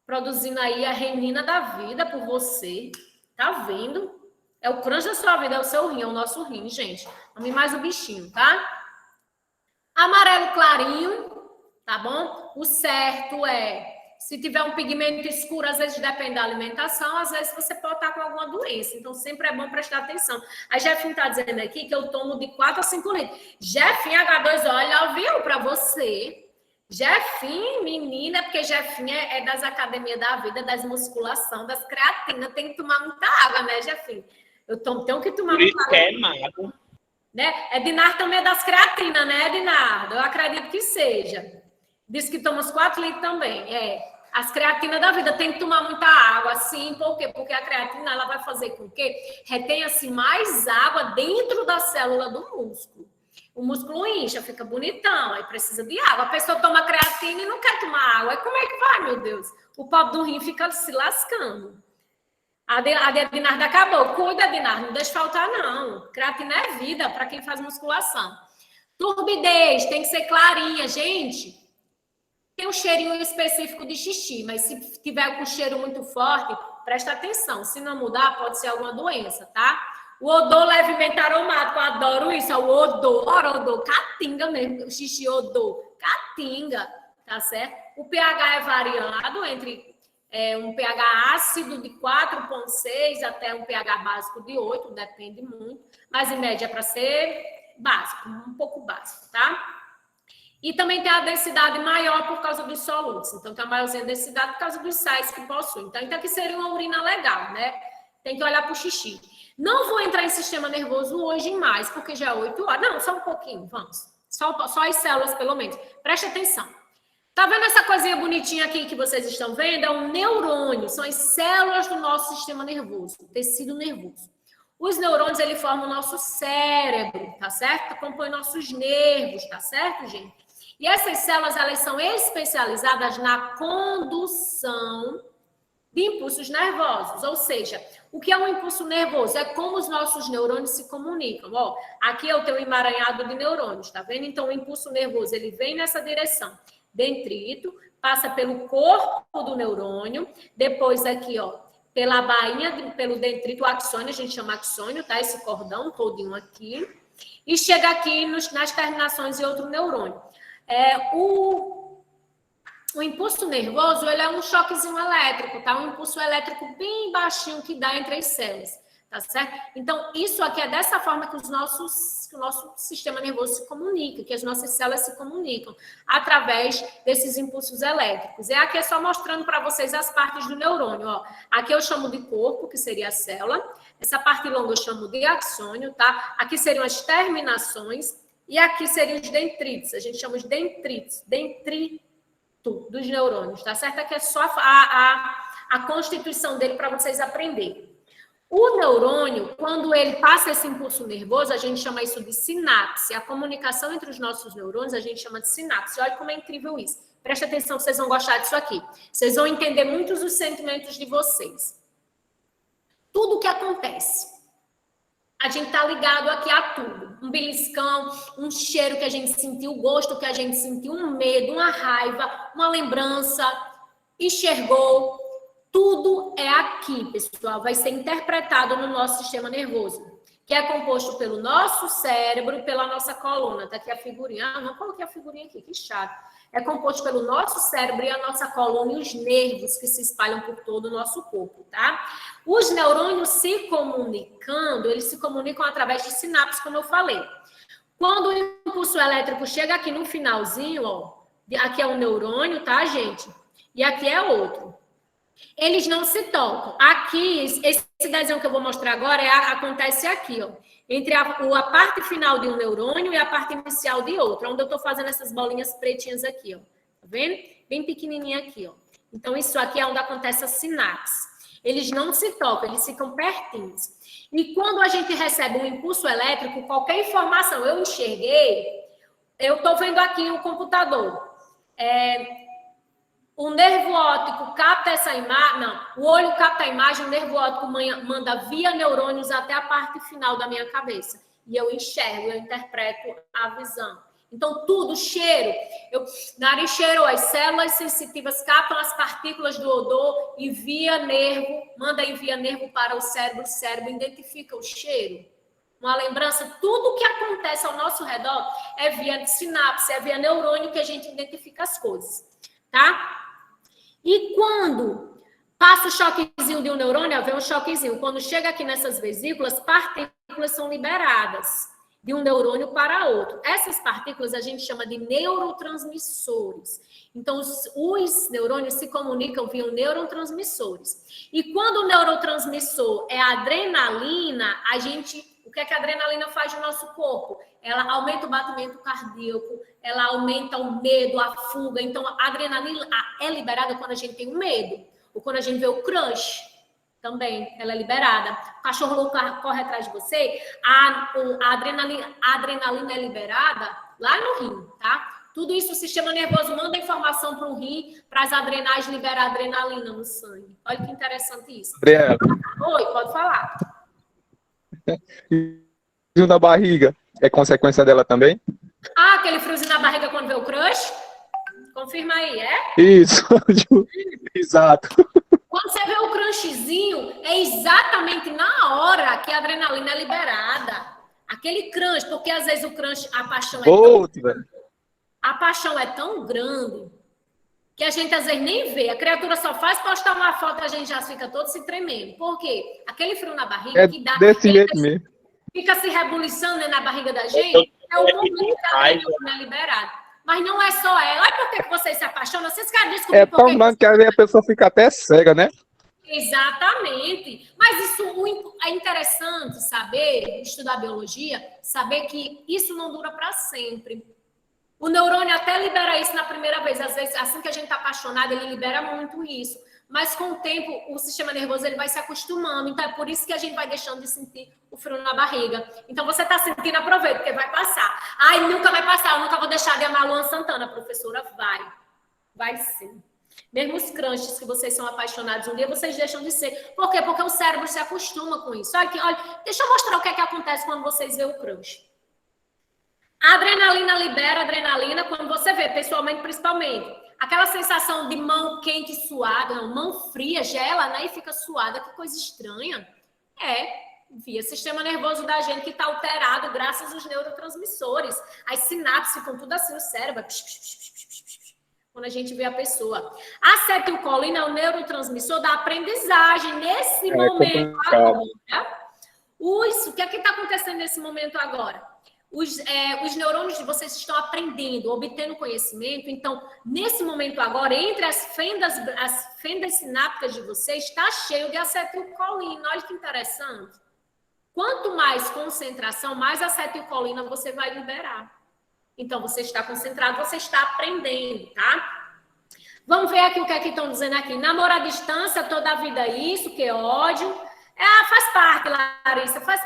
produzindo aí a renina da vida por você. Tá vendo? É o crunch da sua vida, é o seu rim, é o nosso rim, gente. Ame mais o bichinho, tá? Amarelo clarinho, tá bom? O certo é, se tiver um pigmento escuro, às vezes depende da alimentação, às vezes você pode estar com alguma doença. Então, sempre é bom prestar atenção. A Jefinho tá dizendo aqui que eu tomo de 4 a 5 litros. Jefinho H2O, olha, viu, para você. Jefinho, menina, porque Jefinho é das academias da vida, das musculação, das creatinas, tem que tomar muita água, né, Jefinho? Tenho que tomar muita água. Por isso que é mago. Né? Ednardo também é das creatinas, né, Ednardo? Eu acredito que seja. Diz que toma uns 4 litros também. As creatinas da vida tem que tomar muita água, sim. Por quê? Porque a creatina ela vai fazer com que retenha-se mais água dentro da célula do músculo. O músculo incha, fica bonitão, aí precisa de água. A pessoa toma creatina e não quer tomar água. Aí como é que vai, meu Deus? O pobre do rim fica se lascando. A de Ednardo acabou. Cuida, Ednardo, não deixa faltar, não. Creatina é vida para quem faz musculação. Turbidez, tem que ser clarinha, gente. Tem um cheirinho específico de xixi, mas se tiver com cheiro muito forte, presta atenção. Se não mudar, pode ser alguma doença, tá? O odor levemente aromático, eu adoro isso. O odor, catinga mesmo. O xixi, odor, catinga, tá certo? O pH é variado entre um pH ácido de 4,6 até um pH básico de 8, depende muito. Mas, em média, é para ser básico, um pouco básico, tá? E também tem a densidade maior por causa dos solutos. Então, tem a maiorzinha densidade por causa dos sais que possui. Então, aqui seria uma urina legal, né? Tem que olhar para o xixi. Não vou entrar em sistema nervoso hoje mais, porque já é 8 horas. Não, só um pouquinho, vamos. Só as células, pelo menos. Preste atenção. Tá vendo essa coisinha bonitinha aqui que vocês estão vendo? É um neurônio. São as células do nosso sistema nervoso, tecido nervoso. Os neurônios, ele formam o nosso cérebro, tá certo? Compõe nossos nervos, tá certo, gente? E essas células, elas são especializadas na condução de impulsos nervosos. Ou seja, o que é um impulso nervoso? É como os nossos neurônios se comunicam. Ó, aqui é o teu emaranhado de neurônios, tá vendo? Então, o impulso nervoso, ele vem nessa direção. Dendrito, passa pelo corpo do neurônio, depois aqui, ó, pela bainha, pelo dendrito, o axônio, a gente chama axônio, tá? Esse cordão todinho aqui. E chega aqui nas terminações de outro neurônio. O impulso nervoso, ele é um choquezinho elétrico, tá? Um impulso elétrico bem baixinho que dá entre as células, tá certo? Então, isso aqui é dessa forma que o nosso sistema nervoso se comunica, que as nossas células se comunicam, através desses impulsos elétricos. E aqui é só mostrando para vocês as partes do neurônio, ó. Aqui eu chamo de corpo, que seria a célula. Essa parte longa eu chamo de axônio, tá? Aqui seriam as terminações. E aqui seriam os dendritos, a gente chama de dendritos, dendrito dos neurônios, tá certo? Aqui é só a constituição dele para vocês aprenderem. O neurônio, quando ele passa esse impulso nervoso, a gente chama isso de sinapse. A comunicação entre os nossos neurônios, a gente chama de sinapse. Olha como é incrível isso. Preste atenção, vocês vão gostar disso aqui. Vocês vão entender muitos dos sentimentos de vocês. Tudo o que acontece. A gente está ligado aqui a tudo. Um beliscão, um cheiro que a gente sentiu, o gosto que a gente sentiu, um medo, uma raiva, uma lembrança, enxergou. Tudo é aqui, pessoal. Vai ser interpretado no nosso sistema nervoso, que é composto pelo nosso cérebro e pela nossa coluna. Tá aqui a figurinha. Ah, não coloquei a figurinha aqui, que chato. É composto pelo nosso cérebro e a nossa coluna e os nervos que se espalham por todo o nosso corpo, tá? Os neurônios se comunicando, eles se comunicam através de sinapses, como eu falei. Quando o impulso elétrico chega aqui no finalzinho, ó, aqui é um neurônio, tá, gente? E aqui é outro. Eles não se tocam. Aqui, esse desenho que eu vou mostrar agora acontece aqui, ó, entre a parte final de um neurônio e a parte inicial de outro, onde eu estou fazendo essas bolinhas pretinhas aqui, ó. Tá vendo? Bem pequenininha aqui, ó. Então, isso aqui é onde acontece a sinapse. Eles não se tocam, eles ficam pertinhos. E quando a gente recebe um impulso elétrico, qualquer informação eu enxerguei, eu estou vendo aqui o computador. O nervo óptico capta essa imagem, não, o olho capta a imagem, o nervo óptico manda via neurônios até a parte final da minha cabeça. E eu enxergo, eu interpreto a visão. Então, tudo, cheiro, nariz cheirou, as células sensitivas captam as partículas do odor e manda via nervo para o cérebro identifica o cheiro. Uma lembrança, tudo que acontece ao nosso redor é via sinapse, é via neurônio que a gente identifica as coisas, tá? E quando passa o choquezinho de um neurônio, vem um choquezinho. Quando chega aqui nessas vesículas, partículas são liberadas de um neurônio para outro. Essas partículas a gente chama de neurotransmissores. Então, os neurônios se comunicam via neurotransmissores. E quando o neurotransmissor é a adrenalina, o que é que a adrenalina faz no nosso corpo? Ela aumenta o batimento cardíaco, ela aumenta o medo, a fuga. Então, a adrenalina é liberada quando a gente tem um medo. Ou quando a gente vê o crush, também, ela é liberada. O cachorro louco corre atrás de você, a adrenalina é liberada lá no rim, tá? Tudo isso, o sistema nervoso manda informação para o rim, para as adrenais liberar adrenalina no sangue. Olha que interessante isso. Gabriela, Oi, pode falar. frio na barriga é consequência dela também? Aquele friozinho na barriga quando vê o crush? Confirma aí, é? Isso, exato. Quando você vê o crushzinho, é exatamente na hora que a adrenalina é liberada. Aquele crush, porque às vezes o crush, a paixão é tão grande que a gente às vezes nem vê. A criatura só faz postar uma foto e a gente já fica todo se tremendo. Por quê? Aquele frio na barriga que dá... Desse jeito mesmo. Fica se rebuliçando, né, na barriga da gente, é o momento que a adrenalina é liberada. Mas não é só ela. Olha por que vocês se apaixonam. Vocês querem descobrir É tão grande que às vezes a pessoa fica até cega, né? Exatamente. Mas isso é interessante saber, estudar biologia, saber que isso não dura para sempre. O neurônio até libera isso na primeira vez. Às vezes, assim que a gente está apaixonado, ele libera muito isso. Mas com o tempo, o sistema nervoso ele vai se acostumando. Então, é por isso que a gente vai deixando de sentir o frio na barriga. Então, você está sentindo, aproveita, porque vai passar. Ai, nunca vai passar, eu nunca vou deixar de amar a Luan Santana. Professora, vai. Vai sim. Mesmo os crushes que vocês são apaixonados um dia, vocês deixam de ser. Por quê? Porque o cérebro se acostuma com isso. Olha, deixa eu mostrar o que é que acontece quando vocês veem o crush. A adrenalina libera adrenalina quando você vê, pessoalmente, principalmente. Aquela sensação de mão quente e suada, não, mão fria, gela, né? E fica suada, que coisa estranha. Via sistema nervoso da gente que está alterado graças aos neurotransmissores. As sinapses ficam tudo assim no cérebro. Quando a gente vê a pessoa. A acetilcolina é o neurotransmissor da aprendizagem nesse momento agora. O que é que está acontecendo nesse momento agora? Os neurônios de vocês estão aprendendo, obtendo conhecimento. Então, nesse momento agora, entre as fendas sinápticas de vocês, está cheio de acetilcolina. Olha que interessante. Quanto mais concentração, mais acetilcolina você vai liberar. Então, você está concentrado, você está aprendendo, tá? Vamos ver aqui o que é que estão dizendo aqui. Namoro à distância, toda a vida isso, que é ódio. Faz parte, Larissa, faz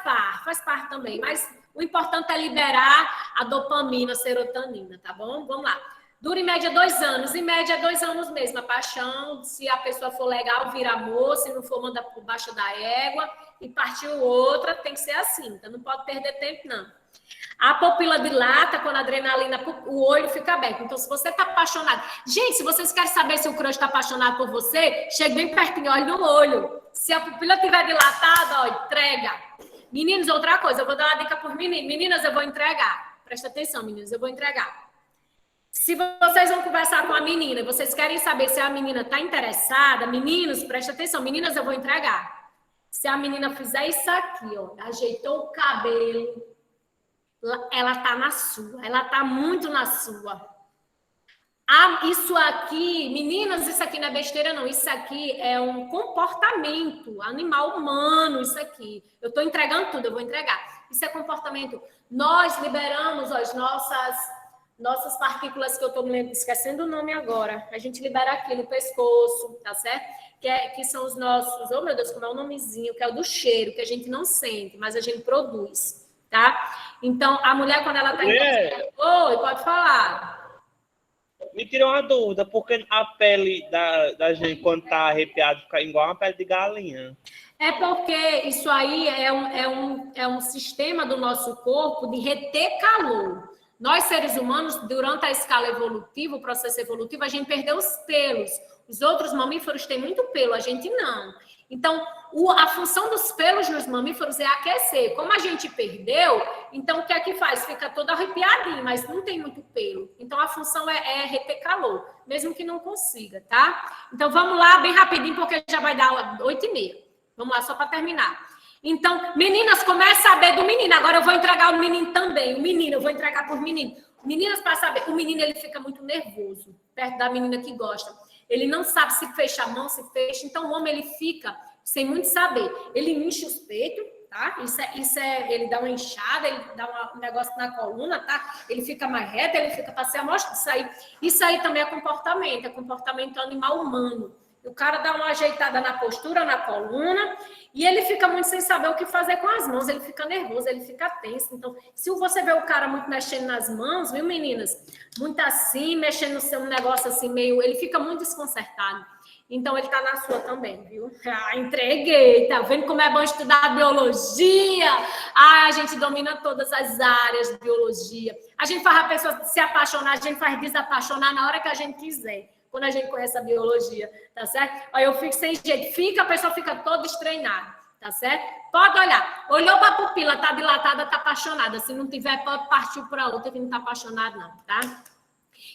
parte também. Mas o importante é liberar a dopamina, a serotonina, tá bom? Vamos lá. Dura em média 2 anos. Em média 2 anos mesmo. A paixão, se a pessoa for legal, vira amor. Se não for, manda por baixo da égua. E partiu outra, tem que ser assim. Então, não pode perder tempo, não. A pupila dilata quando a adrenalina, o olho fica aberto. Então, se você está apaixonado... Gente, se vocês querem saber se o crush está apaixonado por você, chegue bem pertinho, olhe no olho. Se a pupila estiver dilatada, ó, entrega. Meninos, outra coisa, eu vou dar uma dica por meninas. Meninas, eu vou entregar. Presta atenção, meninas, eu vou entregar. Se vocês vão conversar com a menina e vocês querem saber se a menina está interessada, meninos, presta atenção, meninas, eu vou entregar. Se a menina fizer isso aqui, ó, ajeitou o cabelo, ela tá na sua, ela tá muito na sua. Isso aqui, meninas, isso aqui não é besteira, não. Isso aqui é um comportamento animal humano, isso aqui. Eu estou entregando tudo, eu vou entregar. Isso é comportamento. Nós liberamos as nossas partículas, que eu estou esquecendo o nome agora. A gente libera aqui no pescoço, tá certo? Que são os nossos, oh meu Deus, como é o nomezinho, que é o do cheiro, que a gente não sente, mas a gente produz, tá? Então, a mulher, quando ela está em... Oi, pode falar. Me tirou uma dúvida, porque a pele da gente, quando tá arrepiada, fica igual uma pele de galinha. É porque isso aí é um sistema do nosso corpo de reter calor. Nós, seres humanos, durante a escala evolutiva, o processo evolutivo, a gente perdeu os pelos. Os outros mamíferos têm muito pelo, a gente não. Então, a função dos pelos nos mamíferos é aquecer. Como a gente perdeu, então o que é que faz? Fica todo arrepiadinho, mas não tem muito pelo. Então, a função é reter calor, mesmo que não consiga, tá? Então, vamos lá, bem rapidinho, porque já vai dar 8h30. Vamos lá, só para terminar. Então, meninas, comece a saber do menino. Agora eu vou entregar o menino também. O menino, eu vou entregar por menino. Meninas, para saber, o menino ele fica muito nervoso, perto da menina que gosta. Ele não sabe se fecha a mão, se fecha. Então, o homem, ele fica sem muito saber. Ele incha os peitos, tá? Ele dá uma inchada, ele dá um negócio na coluna, tá? Ele fica mais reto, ele fica para ser amostra. Isso aí também é comportamento animal humano. O cara dá uma ajeitada na postura, na coluna, e ele fica muito sem saber o que fazer com as mãos, ele fica nervoso, ele fica tenso. Então, se você vê o cara muito mexendo nas mãos, viu, meninas? Muito assim, mexendo no seu negócio assim, meio... Ele fica muito desconcertado. Então, ele tá na sua também, viu? Ah, entreguei, tá vendo como é bom estudar biologia? Ah, a gente domina todas as áreas de biologia. A gente faz a pessoa se apaixonar, a gente faz desapaixonar na hora que a gente quiser. Quando a gente conhece a biologia, tá certo? Aí eu fico sem jeito, a pessoa fica toda estranhada, tá certo? Pode olhar, olhou para a pupila, tá dilatada, tá apaixonada. Se não tiver, pode partir para outra que não tá apaixonado, não, tá?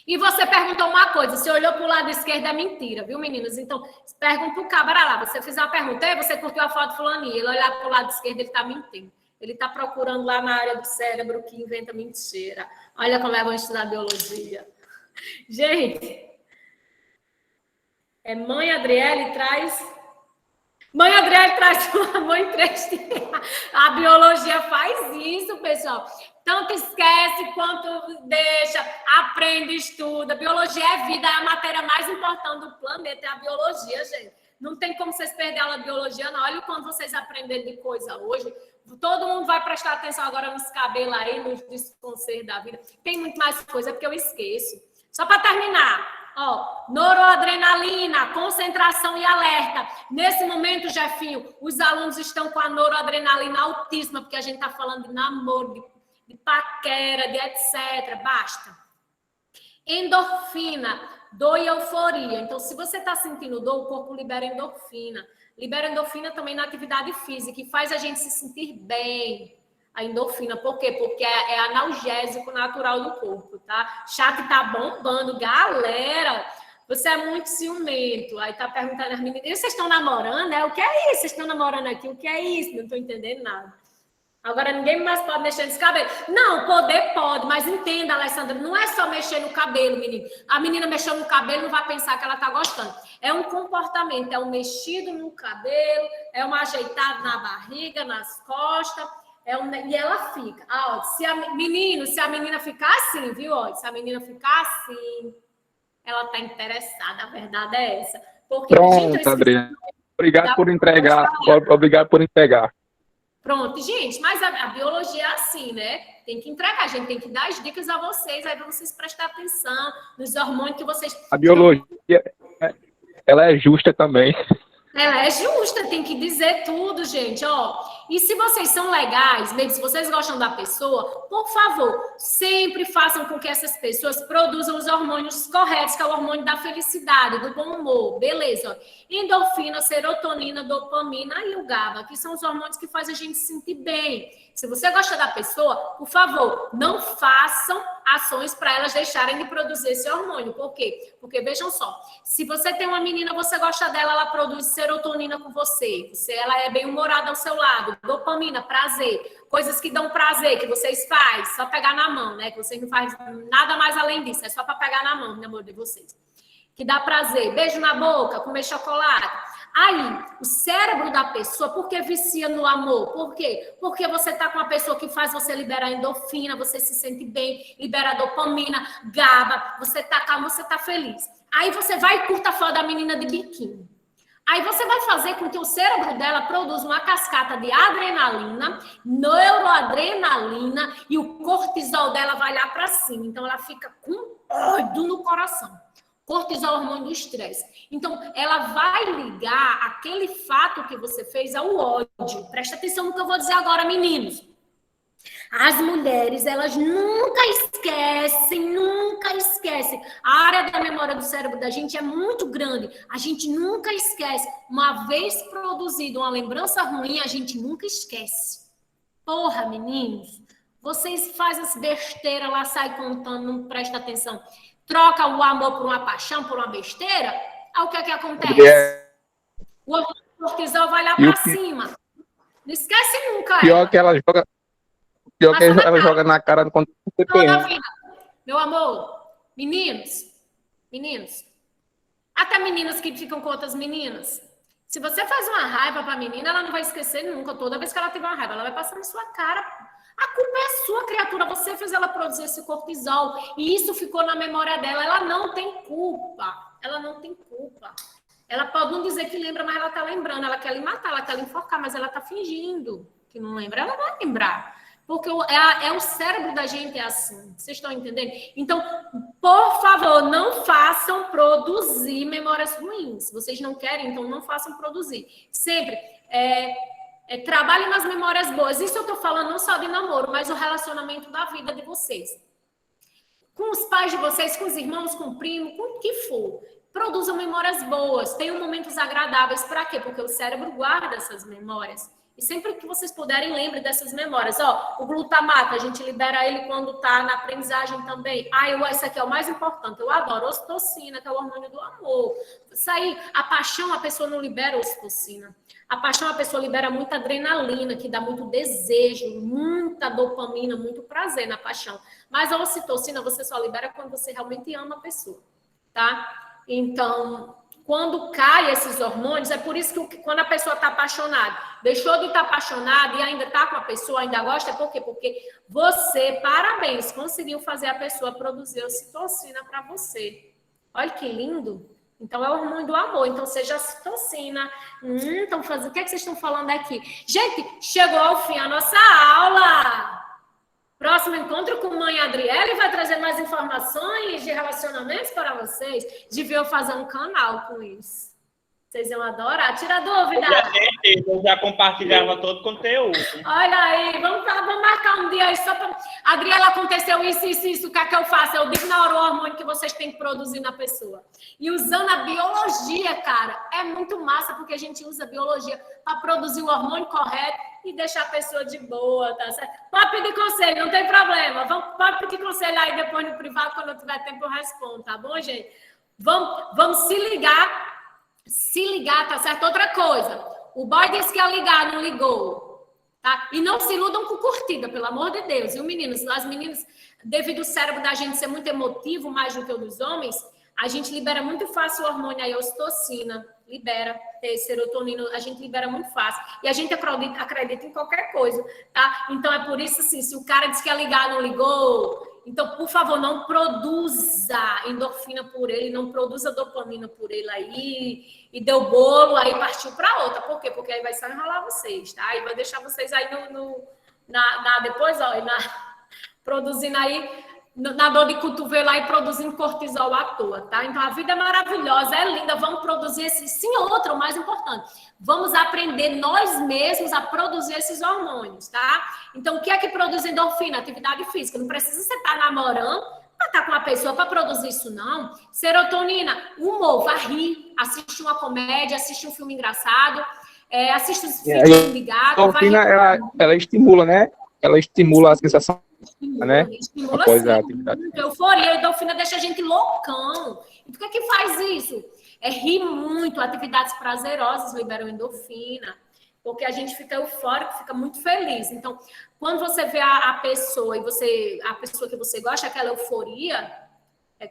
E você perguntou uma coisa, se olhou para o lado esquerdo é mentira, viu, meninas? Então, pergunta o cabra lá, você fizer uma pergunta, aí você curtiu a foto fulaninha, ele olhar para o lado esquerdo, ele tá mentindo. Ele tá procurando lá na área do cérebro que inventa mentira. Olha como é bom estudar biologia. Gente... Mãe Adriele traz o amor em 3D. A biologia faz isso, pessoal. Tanto esquece quanto deixa, aprende, estuda. Biologia é vida, é a matéria mais importante do planeta, é a biologia, gente. Não tem como vocês perderem aula de biologia, não. Olha o quanto vocês aprendem de coisa hoje. Todo mundo vai prestar atenção agora nos cabelos aí, nos desconcertos da vida. Tem muito mais coisa, porque eu esqueço. Só para terminar. Noradrenalina, concentração e alerta. Nesse momento, Jefinho, os alunos estão com a noradrenalina altíssima, porque a gente está falando de namoro, de paquera, de etc. Basta. Endorfina, dor e euforia. Então, se você está sentindo dor, o corpo libera endorfina. Libera endorfina também na atividade física, e faz a gente se sentir bem. A endorfina, por quê? Porque é analgésico natural do corpo, tá? Chat tá bombando, galera. Você é muito ciumento. Aí tá perguntando às meninas, vocês estão namorando, né? O que é isso? Vocês estão namorando aqui? O que é isso? Não tô entendendo nada. Agora ninguém mais pode mexer nesse cabelo. Não, poder pode, mas entenda, Alessandra, não é só mexer no cabelo, menino. A menina mexeu no cabelo, não vai pensar que ela tá gostando. É um comportamento, é um mexido no cabelo, é um ajeitado na barriga, nas costas. E ela fica. Se a menina ficar assim, viu? Se a menina ficar assim, ela tá interessada. A verdade é essa. Porque, pronto, Adriana. Obrigado por entregar. Obrigado por entregar. Pronto, gente, mas a biologia é assim, né? Tem que entregar, a gente tem que dar as dicas a vocês, aí para vocês prestarem atenção nos hormônios que vocês... A biologia, ela é justa também. Ela é justa, tem que dizer tudo, gente, E se vocês são legais, mesmo se vocês gostam da pessoa, por favor, sempre façam com que essas pessoas produzam os hormônios corretos, que é o hormônio da felicidade, do bom humor, beleza? Endorfina, serotonina, dopamina e o GABA, que são os hormônios que fazem a gente se sentir bem. Se você gosta da pessoa, por favor, não façam ações para elas deixarem de produzir esse hormônio. Por quê? Porque, vejam só, se você tem uma menina, você gosta dela, ela produz serotonina com você, ela é bem-humorada ao seu lado, dopamina, prazer, coisas que dão prazer, que vocês fazem, só pegar na mão, né? Que vocês não fazem nada mais além disso, é só para pegar na mão, no amor de vocês. Que dá prazer, beijo na boca, comer chocolate. Aí, o cérebro da pessoa, por que vicia no amor? Por quê? Porque você tá com uma pessoa que faz você liberar endorfina, você se sente bem, libera dopamina, GABA, você tá calmo, você tá feliz. Aí você vai e curta a foto da menina de biquíni. Aí você vai fazer com que o cérebro dela produza uma cascata de adrenalina, neuroadrenalina, e o cortisol dela vai lá para cima. Então, ela fica com ódio no coração. Cortisol, hormônio do estresse. Então, ela vai ligar aquele fato que você fez ao ódio. Presta atenção no que eu vou dizer agora, meninos. As mulheres, elas nunca esquecem. A área da memória do cérebro da gente é muito grande. A gente nunca esquece. Uma vez produzida uma lembrança ruim, a gente nunca esquece. Porra, meninos, vocês fazem as besteiras lá, saem contando, não prestam atenção. Troca o amor por uma paixão, por uma besteira, aí o que é que acontece? O cortisol vai lá para cima. Não esquece nunca. Pior que ela joga. Pior que ela joga na cara do quando você toda a vida. Meu amor, meninos, até meninas que ficam com outras meninas. Se você faz uma raiva para a menina, ela não vai esquecer nunca. Toda vez que ela tiver uma raiva, ela vai passar na sua cara. A culpa é sua, criatura. Você fez ela produzir esse cortisol. E isso ficou na memória dela. Ela não tem culpa. Ela pode não dizer que lembra, mas ela tá lembrando. Ela quer lhe matar, ela quer lhe enforcar, mas ela tá fingindo que não lembra. Ela vai lembrar. Porque o cérebro da gente é assim. Vocês estão entendendo? Então, por favor, não façam produzir memórias ruins. Vocês não querem, então não façam produzir. Sempre... trabalhem nas memórias boas. Isso eu tô falando não só de namoro, mas o relacionamento da vida de vocês. Com os pais de vocês, com os irmãos, com o primo, com o que for. Produzam memórias boas, tenham momentos agradáveis. Para quê? Porque o cérebro guarda essas memórias. E sempre que vocês puderem, lembrem dessas memórias. O glutamato, a gente libera ele quando tá na aprendizagem também. Esse aqui é o mais importante. Eu adoro ocitocina, que é o hormônio do amor. Isso aí, a paixão, a pessoa não libera ocitocina. A paixão, a pessoa libera muita adrenalina, que dá muito desejo, muita dopamina, muito prazer na paixão. Mas a ocitocina você só libera quando você realmente ama a pessoa, tá? Então, quando cai esses hormônios, é por isso que quando a pessoa está apaixonada, deixou de estar apaixonada e ainda está com a pessoa, ainda gosta, por quê? Porque você, parabéns, conseguiu fazer a pessoa produzir ocitocina para você. Olha que lindo! Então, é o hormônio do amor. Então, seja ocitocina. O que é que vocês estão falando aqui? Gente, chegou ao fim a nossa aula. Próximo encontro com mãe Adriele vai trazer mais informações de relacionamentos para vocês. Devia eu fazer um canal com isso. Vocês iam adorar. Tira dúvida. Eu já compartilhava todo o conteúdo. Olha aí, vamos marcar um dia aí só para... Adriela, aconteceu isso, o que é que eu faço? Eu digo na hora o hormônio que vocês têm que produzir na pessoa. E usando a biologia, cara, é muito massa, porque a gente usa a biologia para produzir o hormônio correto e deixar a pessoa de boa, tá certo? Pode pedir conselho, não tem problema. Pode pedir conselho aí depois no privado, quando eu tiver tempo eu respondo, tá bom, gente? Vamos se ligar, tá certo? Outra coisa, o boy disse que ia ligar, não ligou, tá? E não se iludam com curtida, pelo amor de Deus. E as meninas, devido ao cérebro da gente ser muito emotivo, mais do que o dos homens, a gente libera muito fácil o hormônio aí, a ocitocina, libera, serotonina, a gente libera muito fácil. E a gente acredita em qualquer coisa, tá? Então, é por isso, assim, se o cara disse que ia ligar, não ligou... Então, por favor, não produza endorfina por ele, não produza dopamina por ele aí, e deu bolo, aí partiu para outra. Por quê? Porque aí vai só enrolar vocês, tá? Aí vai deixar vocês aí depois, produzindo aí, na dor de cotovelo aí, produzindo cortisol à toa, tá? Então, a vida é maravilhosa, é linda, vamos produzir o mais importante, vamos aprender nós mesmos a produzir esses hormônios, tá? Então, o que é que produz endorfina? Atividade física. Não precisa você estar namorando para estar com uma pessoa para produzir isso, não. Serotonina, humor, vai rir, assiste uma comédia, assiste um filme engraçado, assiste os vídeos ligados. A endorfina, ela estimula, né? ela estimula a sensação, né? Estimula Após a sim, atividade. muita euforia. A endorfina deixa a gente loucão. E por que que faz isso? É rir muito, atividades prazerosas liberam endorfina, porque a gente fica eufórico, fica muito feliz. Então, quando você vê a pessoa e a pessoa que você gosta, aquela euforia,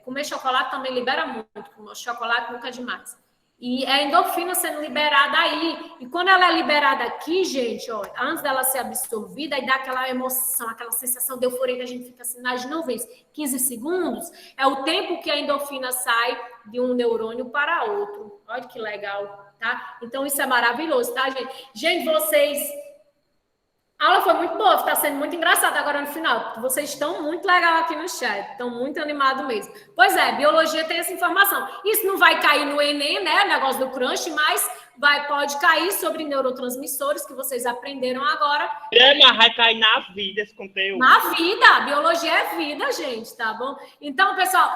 comer chocolate também libera muito. Comer chocolate nunca é demais. E é a endorfina sendo liberada aí. E quando ela é liberada aqui, gente, ó, antes dela ser absorvida, aí dá aquela emoção, aquela sensação de euforia que a gente fica assim nas nuvens. 15 segundos é o tempo que a endorfina sai de um neurônio para outro. Olha que legal, tá? Então, isso é maravilhoso, tá, gente? Gente, vocês... A aula foi muito boa, está sendo muito engraçada agora no final. Vocês estão muito legal aqui no chat, estão muito animados mesmo. Pois é, biologia tem essa informação. Isso não vai cair no Enem, né? O negócio do crunch, mas pode cair sobre neurotransmissores que vocês aprenderam agora. Mas vai cair na vida esse conteúdo. Na vida, biologia é vida, gente, tá bom? Então, pessoal,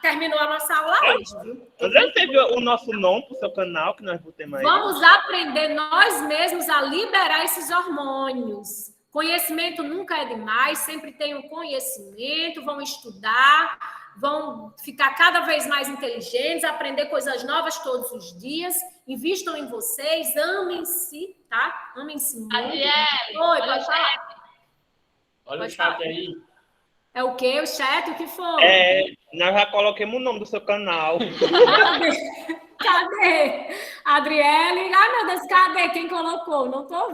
terminou a nossa aula hoje, viu? André, você viu o nosso nome pro seu canal, que nós botamos aí? Vamos aprender nós mesmos a liberar esses hormônios. Conhecimento nunca é demais, sempre tenham conhecimento, vão estudar, vão ficar cada vez mais inteligentes, aprender coisas novas todos os dias, invistam em vocês, amem-se, tá? Amem-se muito. Adriele, Oi, pode falar. Olha Pode o chat falar. aí. É o quê? O chat? O que foi? Nós já coloquemos o nome do seu canal. Cadê? Adriele? Ai, meu Deus, cadê? Quem colocou? Não tô